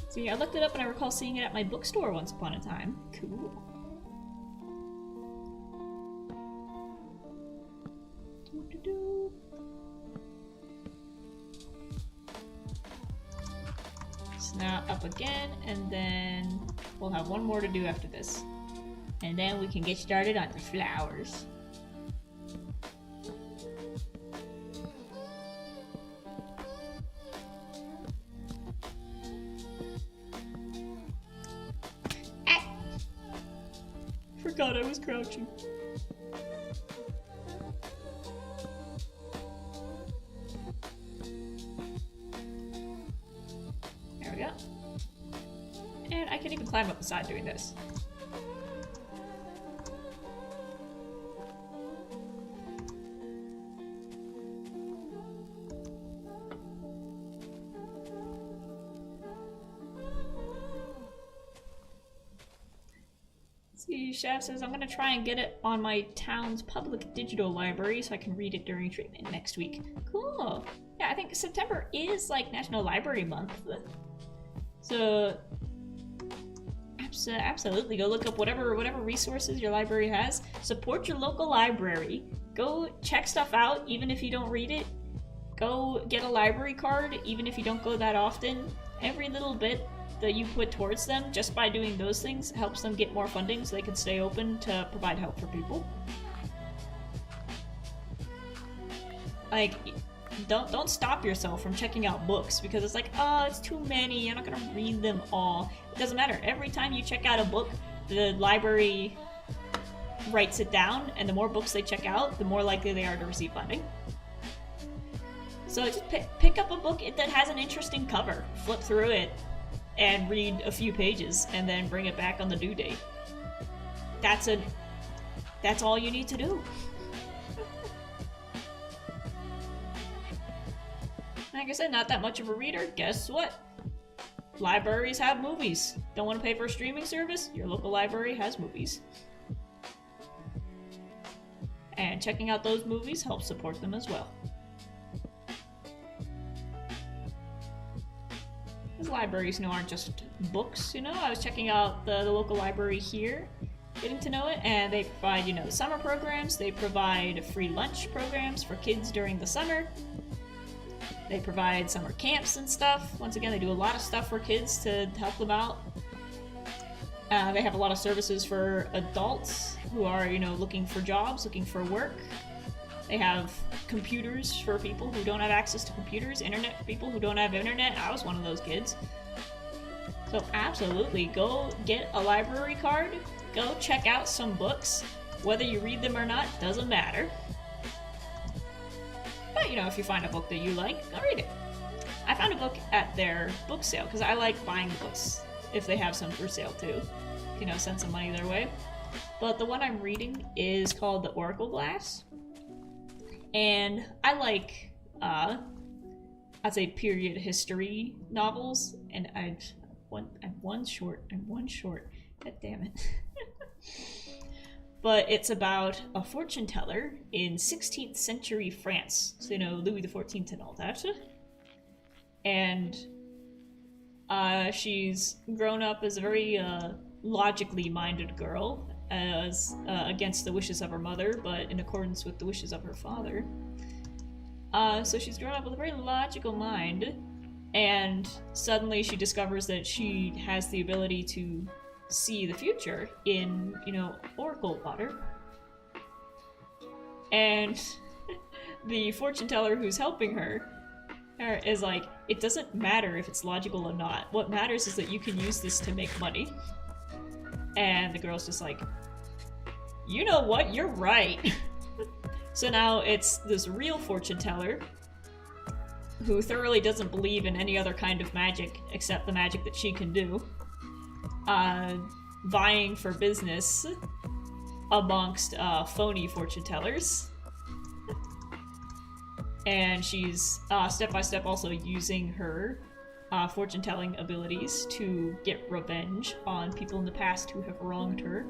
See, I looked it up and I recall seeing it at my bookstore once upon a time. Cool. Doo-doo-doo. So now up again, and then we'll have one more to do after this. And then we can get started on the flowers. Forgot I was crouching. There we go. And I can even climb up the side doing this. See, Chef says, I'm gonna try and get it on my town's public digital library so I can read it during treatment next week. Cool. Yeah, I think September is like National Library Month. So, So absolutely, go look up whatever resources your library has. Support your local library. Go check stuff out, even if you don't read it. Go get a library card, even if you don't go that often. Every little bit that you put towards them, just by doing those things, helps them get more funding so they can stay open to provide help for people. Like, don't stop yourself from checking out books because it's like, oh, it's too many, I'm not gonna read them all. It doesn't matter. Every time you check out a book, the library writes it down, and the more books they check out, the more likely they are to receive funding. So just pick up a book that has an interesting cover, flip through it, and read a few pages, and then bring it back on the due date. That's all you need to do. Like I said, not that much of a reader. Guess what? Libraries have movies. Don't want to pay for a streaming service? Your local library has movies. And checking out those movies helps support them as well. These libraries, aren't just books, I was checking out the local library here, getting to know it, and they provide, summer programs. They provide free lunch programs for kids during the summer. They provide summer camps and stuff. Once again, they do a lot of stuff for kids to help them out. They have a lot of services for adults who are, looking for jobs, looking for work. They have computers for people who don't have access to computers, internet for people who don't have internet. I was one of those kids. So absolutely, go get a library card, go check out some books. Whether you read them or not, doesn't matter. But, if you find a book that you like, go read it. I found a book at their book sale, because I like buying books if they have some for sale too. Send some money their way. But the one I'm reading is called The Oracle Glass. And I like, I'd say period history novels, and I'm one short. God damn it. But it's about a fortune teller in 16th century France. So, Louis XIV and all that. And she's grown up as a very logically minded girl, as against the wishes of her mother, but in accordance with the wishes of her father. So she's grown up with a very logical mind, and suddenly she discovers that she has the ability to see the future in, oracle water. And the fortune teller who's helping her is like, it doesn't matter if it's logical or not. What matters is that you can use this to make money. And the girl's just like, you know what? You're right. So now it's this real fortune teller who thoroughly doesn't believe in any other kind of magic except the magic that she can do. Vying for business amongst phony fortune tellers. And she's step by step also using her fortune telling abilities to get revenge on people in the past who have wronged her.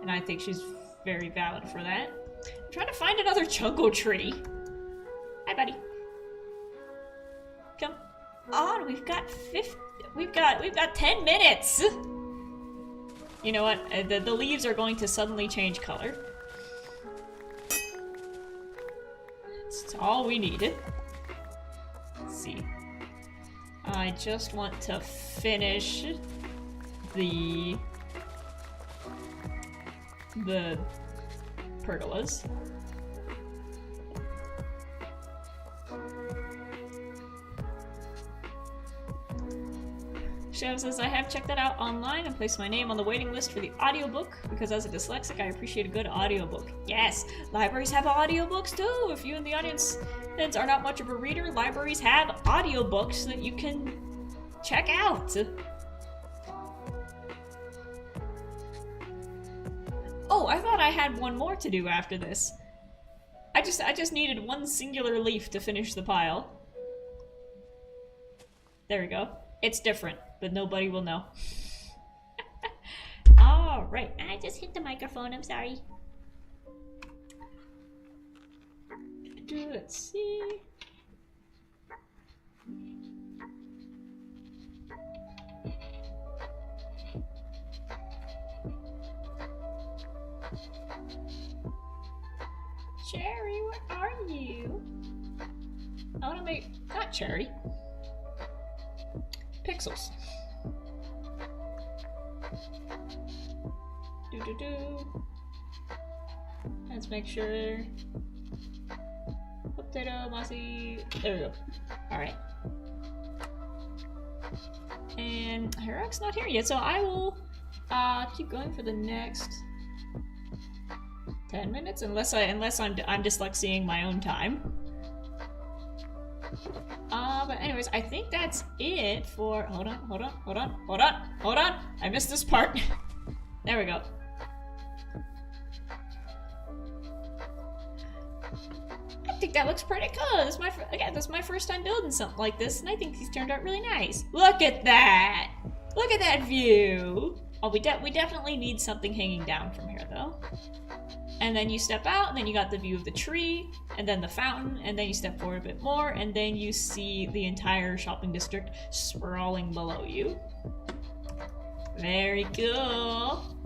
And I think she's very valid for that. I'm trying to find another jungle tree. Hi, buddy. Come on, we've got 10 minutes! You know what? The leaves are going to suddenly change color. That's all we needed. Let's see. I just want to finish the pergolas. Shadow says, I have checked that out online and placed my name on the waiting list for the audiobook because as a dyslexic, I appreciate a good audiobook. Yes, libraries have audiobooks too. If you in the audience are not much of a reader, libraries have audiobooks that you can check out. Oh, I thought I had one more to do after this. I just needed one singular leaf to finish the pile. There we go. It's different, but nobody will know. Alright, I just hit the microphone, I'm sorry. Let's see. Cherry, where are you? I wanna make, not Cherry. Pixels. Do. Let's make sure. Potato, mossy. There we go. Alright. And Heroic's not here yet, so I will keep going for the next 10 minutes, unless I'm just like seeing my own time. But anyways, I think that's it for. Hold on. I missed this part. There we go. I think that looks pretty cool. This is my first time building something like this, and I think these turned out really nice. Look at that! Look at that view! Oh, we definitely need something hanging down from here, though. And then you step out, and then you got the view of the tree, and then the fountain, and then you step forward a bit more, and then you see the entire shopping district sprawling below you. Very cool.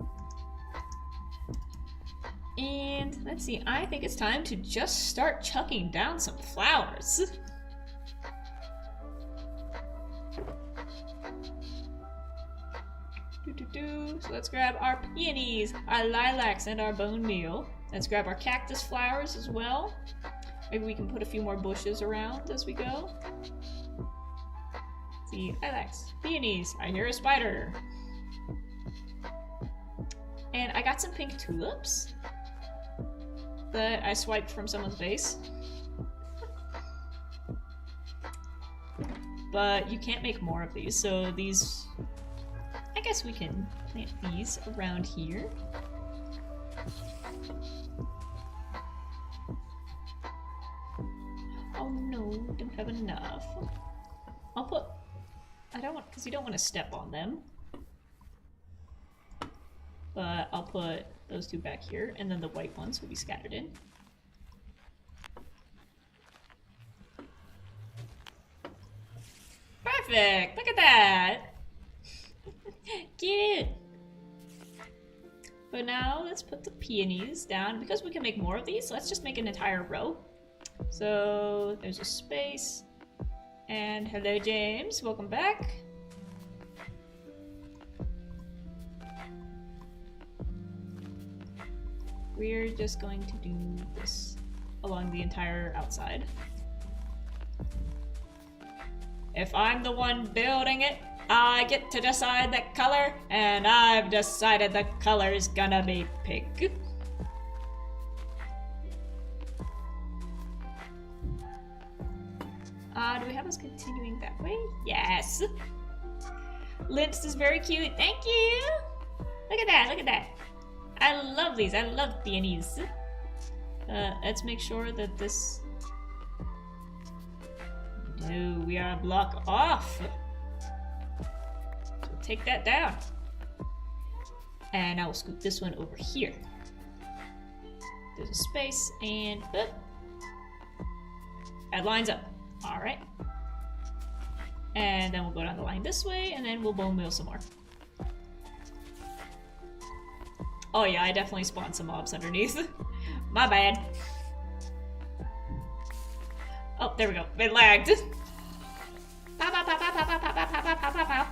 And let's see, I think it's time to just start chucking down some flowers. So let's grab our peonies, our lilacs, and our bone meal. Let's grab our cactus flowers as well. Maybe we can put a few more bushes around as we go. Let's see, lilacs, peonies. I hear a spider. And I got some pink tulips that I swiped from someone's base. But you can't make more of these, so these... I guess we can plant these around here. Oh no, don't have enough. I'll put... I don't want... because you don't want to step on them. But I'll put those two back here, and then the white ones will be scattered in. Perfect! Look at that! Cute! But now let's put the peonies down. Because we can make more of these, let's just make an entire row. So there's a space. And hello James, welcome back. We're just going to do this along the entire outside. If I'm the one building it, I get to decide the color, and I've decided the color is gonna be pink. Do we have us continuing that way? Yes! Links is very cute, thank you! Look at that, look at that! I love these, I love peonies. Let's make sure that this... No, we are a block off! So take that down. And I will scoop this one over here. There's a space, and boop. That lines up. Alright. And then we'll go down the line this way, and then we'll bone meal some more. Oh yeah, I definitely spawned some mobs underneath. My bad. Oh, there we go. It lagged. Pow, pow, pow, pow, pow, pow, pow, pow, pow, pow, pow, pow.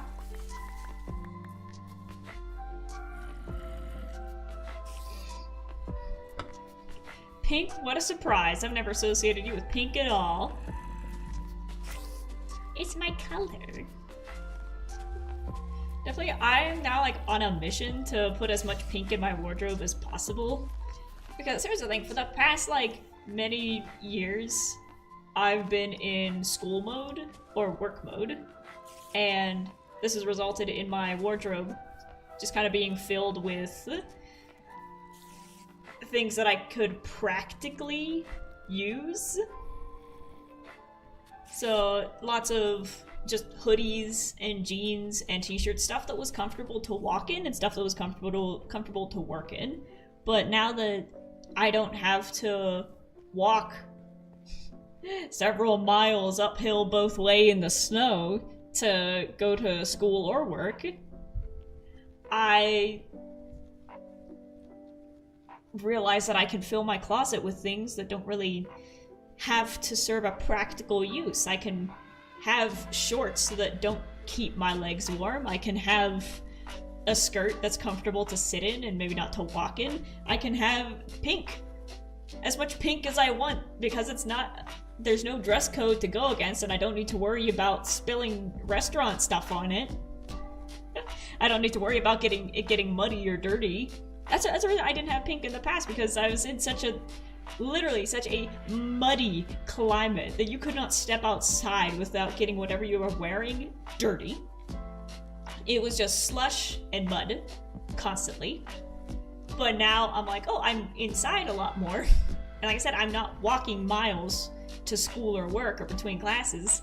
Pink? What a surprise. I've never associated you with pink at all. It's my color. Definitely, I am now like on a mission to put as much pink in my wardrobe as possible. Because here's the thing, for the past like many years, I've been in school mode or work mode, and this has resulted in my wardrobe just kind of being filled with things that I could practically use. So lots of just hoodies and jeans and t-shirts, stuff that was comfortable to walk in and stuff that was comfortable to work in. But now that I don't have to walk several miles uphill both way in the snow to go to school or work, I realize that I can fill my closet with things that don't really have to serve a practical use. I can have shorts that don't keep my legs warm. I can have a skirt that's comfortable to sit in and maybe not to walk in. I can have pink. As much pink as I want, because there's no dress code to go against, and I don't need to worry about spilling restaurant stuff on it. I don't need to worry about it getting muddy or dirty. That's the reason I didn't have pink in the past, because I was in literally such a muddy climate that you could not step outside without getting whatever you were wearing dirty. It was just slush and mud constantly. But now I'm like, oh, I'm inside a lot more. And like I said, I'm not walking miles to school or work or between classes.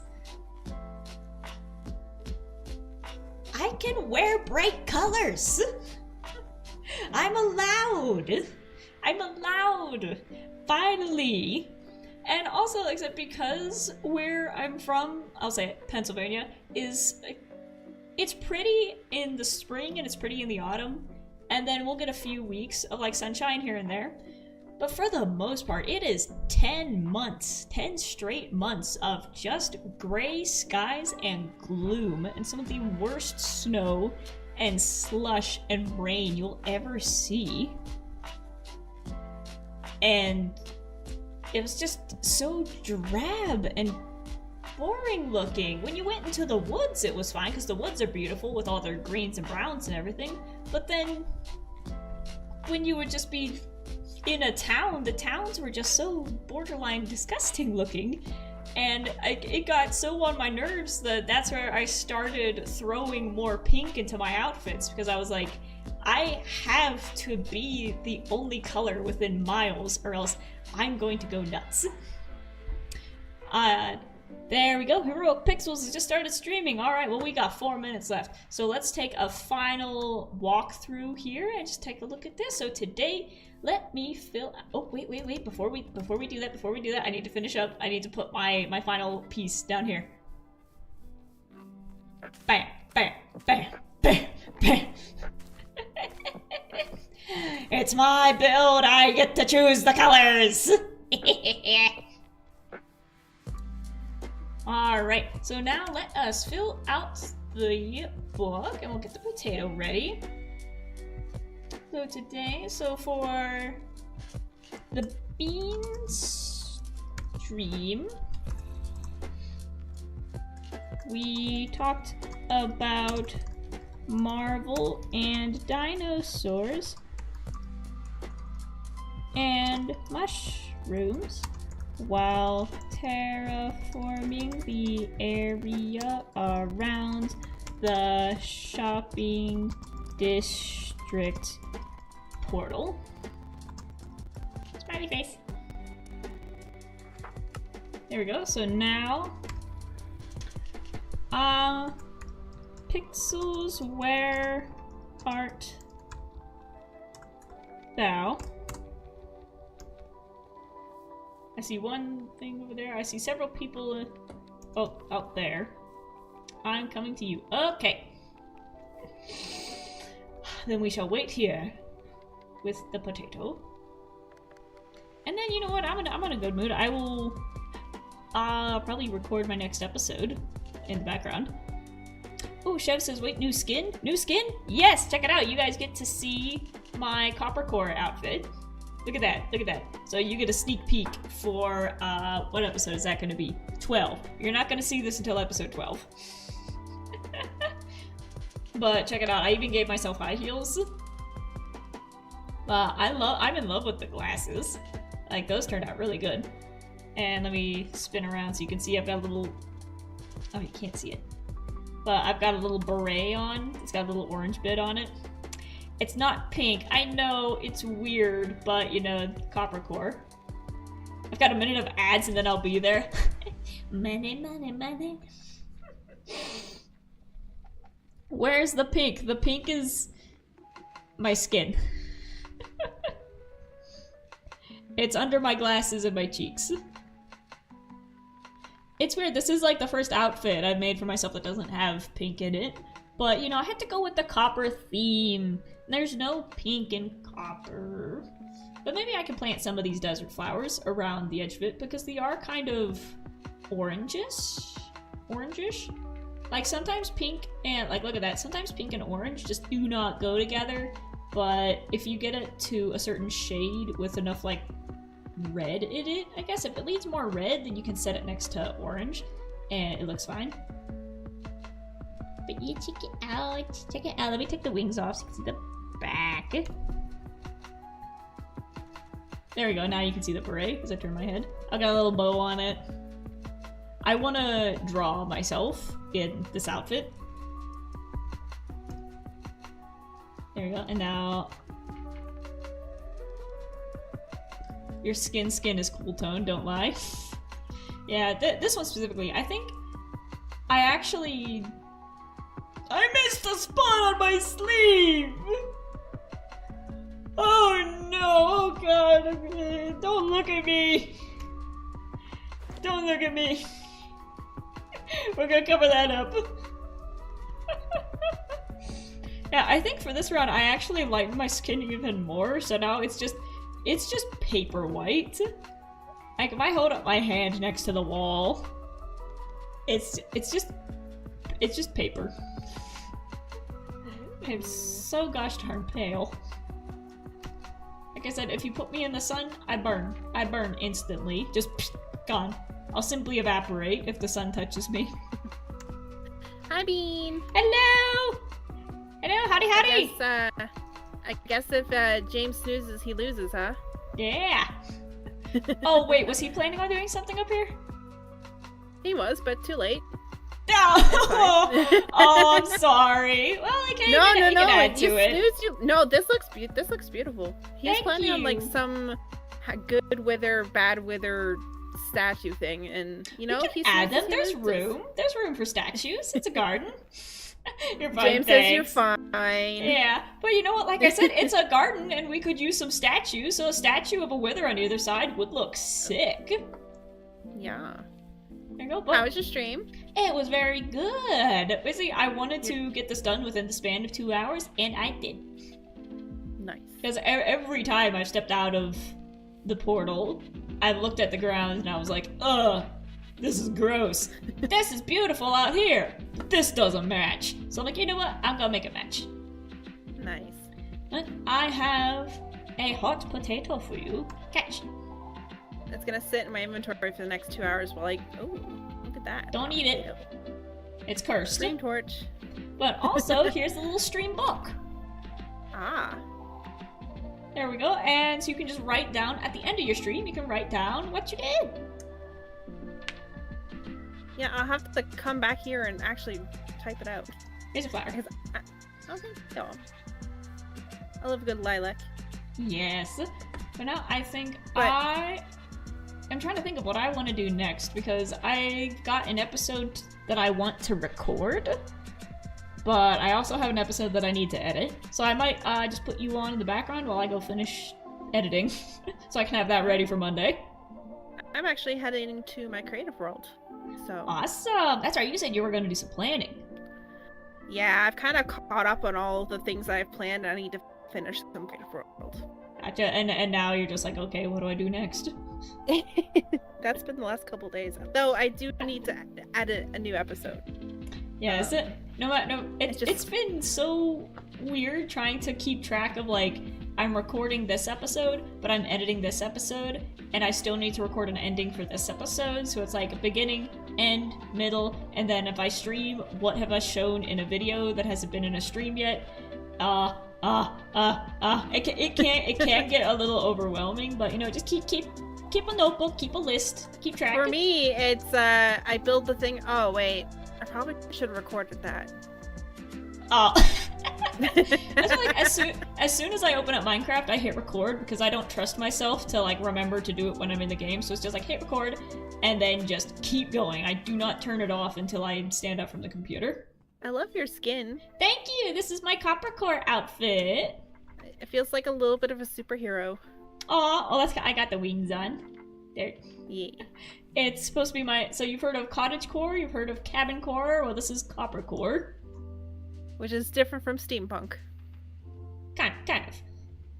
I can wear bright colors. I'm allowed. Finally. And also, like I said, because where I'm from, I'll say it, Pennsylvania, it's pretty in the spring and it's pretty in the autumn, and then we'll get a few weeks of like sunshine here and there. But for the most part, it is 10 straight months of just gray skies and gloom and some of the worst snow and slush and rain you'll ever see. And it was just so drab and boring looking. When you went into the woods, it was fine, because the woods are beautiful with all their greens and browns and everything. But then when you would just be in a town, the towns were just so borderline disgusting looking. And it got so on my nerves that that's where I started throwing more pink into my outfits, because I was like, I have to be the only color within miles, or else I'm going to go nuts. There we go, Heroic Pixels has just started streaming. Alright, well, we got 4 minutes left. So let's take a final walkthrough here and just take a look at this. So today, let me fill... Oh, wait. Before we do that, I need to finish up. I need to put my final piece down here. Bam, bam, bam, bam, bam. It's my build, I get to choose the colors! Alright, so now let us fill out the book, and we'll get the potato ready. So today, for the beans stream, we talked about Marvel and dinosaurs and mushrooms while terraforming the area around the shopping district portal. Smiley face. There we go. So now, Pixels, where art thou? I see one thing over there. I see several people out there. I'm coming to you. Okay. Then we shall wait here with the potato. And then, you know what? I'm in a good mood. I will probably record my next episode in the background. Oh, Chev says, wait, new skin? New skin? Yes, check it out. You guys get to see my copper core outfit. Look at that, look at that. So you get a sneak peek for, what episode is that going to be? 12. You're not going to see this until episode 12. But check it out, I even gave myself high heels. I'm in love with the glasses. Like, those turned out really good. And let me spin around so you can see I've got a little... Oh, you can't see it. But I've got a little beret on. It's got a little orange bit on it. It's not pink. I know it's weird, but you know, copper core. I've got a minute of ads and then I'll be there. Money, money, money. Where's the pink? The pink is my skin. It's under my glasses and my cheeks. It's weird. This is like the first outfit I've made for myself that doesn't have pink in it. But, you know, I had to go with the copper theme. There's no pink in copper. But maybe I can plant some of these desert flowers around the edge of it because they are kind of orangish. Like sometimes pink and, like, look at that. Sometimes pink and orange just do not go together. But if you get it to a certain shade with enough, like, red in it, I guess if it leads more red, then you can set it next to orange and it looks fine. But yeah, check it out. Check it out. Let me take the wings off so you can see the back. There we go. Now you can see the beret because I turned my head. I got a little bow on it. I want to draw myself in this outfit. There we go. And now your skin is cool tone, don't lie. Yeah, this one specifically, I think I missed a spot on my sleeve! Oh no, oh god, don't look at me! Don't look at me! We're gonna cover that up. Yeah, I think for this round I actually like my skin even more, so now it's just paper white. Like if I hold up my hand next to the wall, it's just paper. I'm so gosh darn pale. Like I said, if you put me in the sun, I burn. I burn instantly. Just gone. I'll simply evaporate if the sun touches me. Hi, Bean. Hello. Hello. Howdy, howdy. I guess if James snoozes, he loses, huh? Yeah. Oh wait, was he planning on doing something up here? He was, but too late. Oh, oh, I'm sorry. Well, I can add to it. No, this looks beautiful. He's Thank planning on like you. some good wither, bad wither statue thing, and you know, You can add them. There's room. There's room for statues. It's a garden. You're fine. James says you're fine. Yeah, but you know what? Like I said, it's a garden, and we could use some statues. So a statue of a wither on either side would look sick. Yeah. There you go. How was your stream? It was very good. Basically, I wanted to get this done within the span of 2 hours, and I did. Nice. Because every time I've stepped out of the portal, I looked at the ground and I was like, ugh, this is gross. This is beautiful out here. This doesn't match. So I'm like, you know what? I'm gonna make it match. Nice. But I have a hot potato for you. Catch. It's gonna sit in my inventory for the next 2 hours while oh, look at that. Don't eat it. It's cursed. Stream torch. But also, here's a little stream book. Ah. There we go. And so you can just write down, at the end of your stream, you can write down what you did. Yeah, I'll have to come back here and actually type it out. Here's a flower. Okay, go on. I love a good lilac. Yes. But now I think But- I'm trying to think of what I want to do next because I got an episode that I want to record, but I also have an episode that I need to edit. So I might just put you on in the background while I go finish editing so I can have that ready for Monday. I'm actually heading to my creative world. So Awesome. That's right. You said you were going to do some planning. yeah, I've kind of caught up on all the things I've planned. I need to finish some creative world. Gotcha. And now you're just like, okay, what do I do next? That's been the last couple days. Though I do need to edit a new episode. Yeah, is it? No, it's been so weird trying to keep track of, like, I'm recording this episode, but I'm editing this episode, and I still need to record an ending for this episode, so it's like beginning, end, middle, and then if I stream, what have I shown in a video that hasn't been in a stream yet? It can get a little overwhelming, but, you know, just keep a notebook, keep a list, keep track. For me, it's I build the thing. Oh wait, I probably should have recorded that. Oh. That's like as soon as I open up Minecraft, I hit record because I don't trust myself to like remember to do it when I'm in the game. So it's just like hit record and then just keep going. I do not turn it off until I stand up from the computer. I love your skin. Thank you. This is my copper core outfit. It feels like a little bit of a superhero. Oh, I got the wings on. There. Yeah. It's supposed to be my. So you've heard of cottage core? You've heard of cabin core? Well, this is copper core. Which is different from steampunk. Kind of.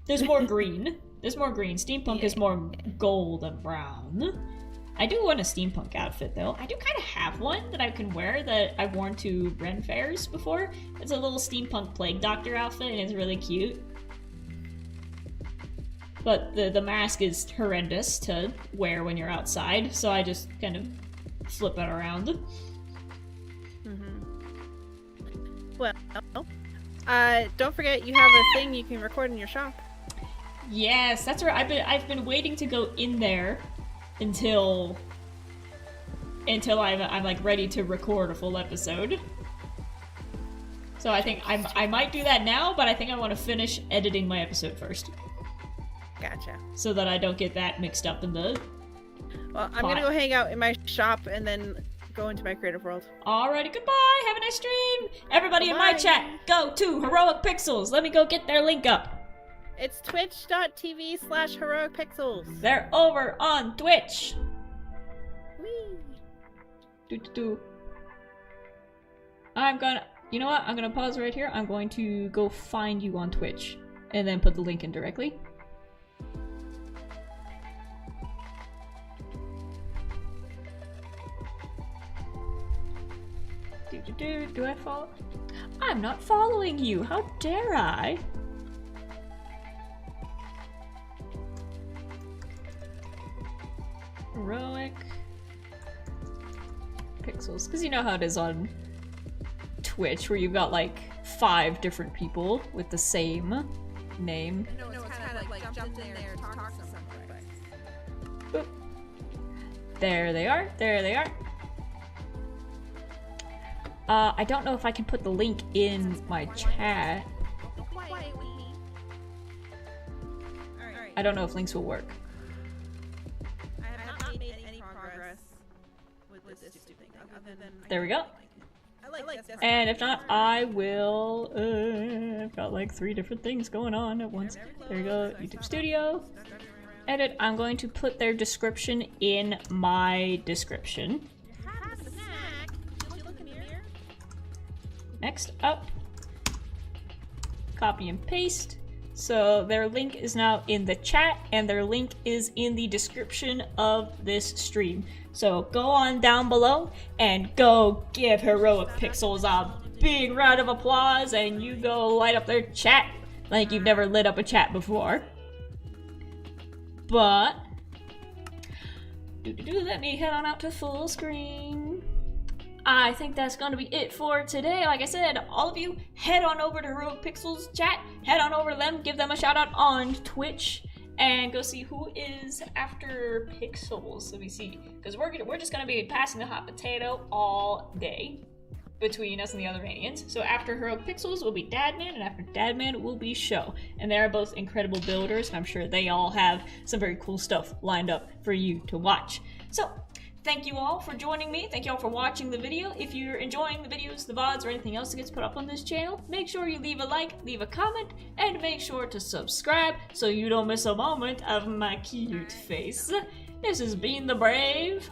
There's more green. There's more green. Steampunk is more gold and brown. I do want a steampunk outfit though. I do kind of have one that I can wear that I've worn to Ren fairs before. It's a little steampunk plague doctor outfit and it's really cute. But the mask is horrendous to wear when you're outside, so I just kind of flip it around. Well, don't forget you have a thing you can record in your shop. Yes, that's right. I've been waiting to go in there until I'm like ready to record a full episode. So I think I might do that now, but I think I want to finish editing my episode first. Gotcha. So that I don't get that mixed up in the... Well, I'm gonna go hang out in my shop and then go into my creative world. Alrighty, goodbye! Have a nice stream! Everybody in my chat, go to Heroic Pixels! Let me go get their link up! It's twitch.tv/heroicpixels. They're over on Twitch! Whee! I'm gonna... You know what? I'm gonna pause right here. I'm going to go find you on Twitch. And then put the link in directly. Do I follow? I'm not following you. How dare I? Heroic Pixels, because you know how it is on Twitch, where you've got like 5 different people with the same name. No, it's kind of like jump in there and talk to somebody. Boop. There they are. There they are. I don't know if I can put the link in my chat. I don't know if links will work. I have not made any progress with this stupid thing other than... There we go. I like this. And if not, I will... I've got like 3 different things going on at once. There you go. YouTube Studio. Edit. I'm going to put their description in my description. Next up, copy and paste. So their link is now in the chat and their link is in the description of this stream. So go on down below and go give Heroic Pixels a big round of applause and you go light up their chat like you've never lit up a chat before. But, let me head on out to full screen. I think that's going to be it for today. Like I said, all of you, head on over to Heroic Pixels chat. Head on over to them, give them a shout out on Twitch, and go see who is after Pixels. Let me see, because we're just going to be passing the hot potato all day between us and the other Manians. So after Heroic Pixels will be Dadman, and after Dadman will be Show. And they are both incredible builders, and I'm sure they all have some very cool stuff lined up for you to watch. So, thank you all for joining me. Thank you all for watching the video. If you're enjoying the videos, the VODs, or anything else that gets put up on this channel, make sure you leave a like, leave a comment, and make sure to subscribe so you don't miss a moment of my cute face. This has been The Brave.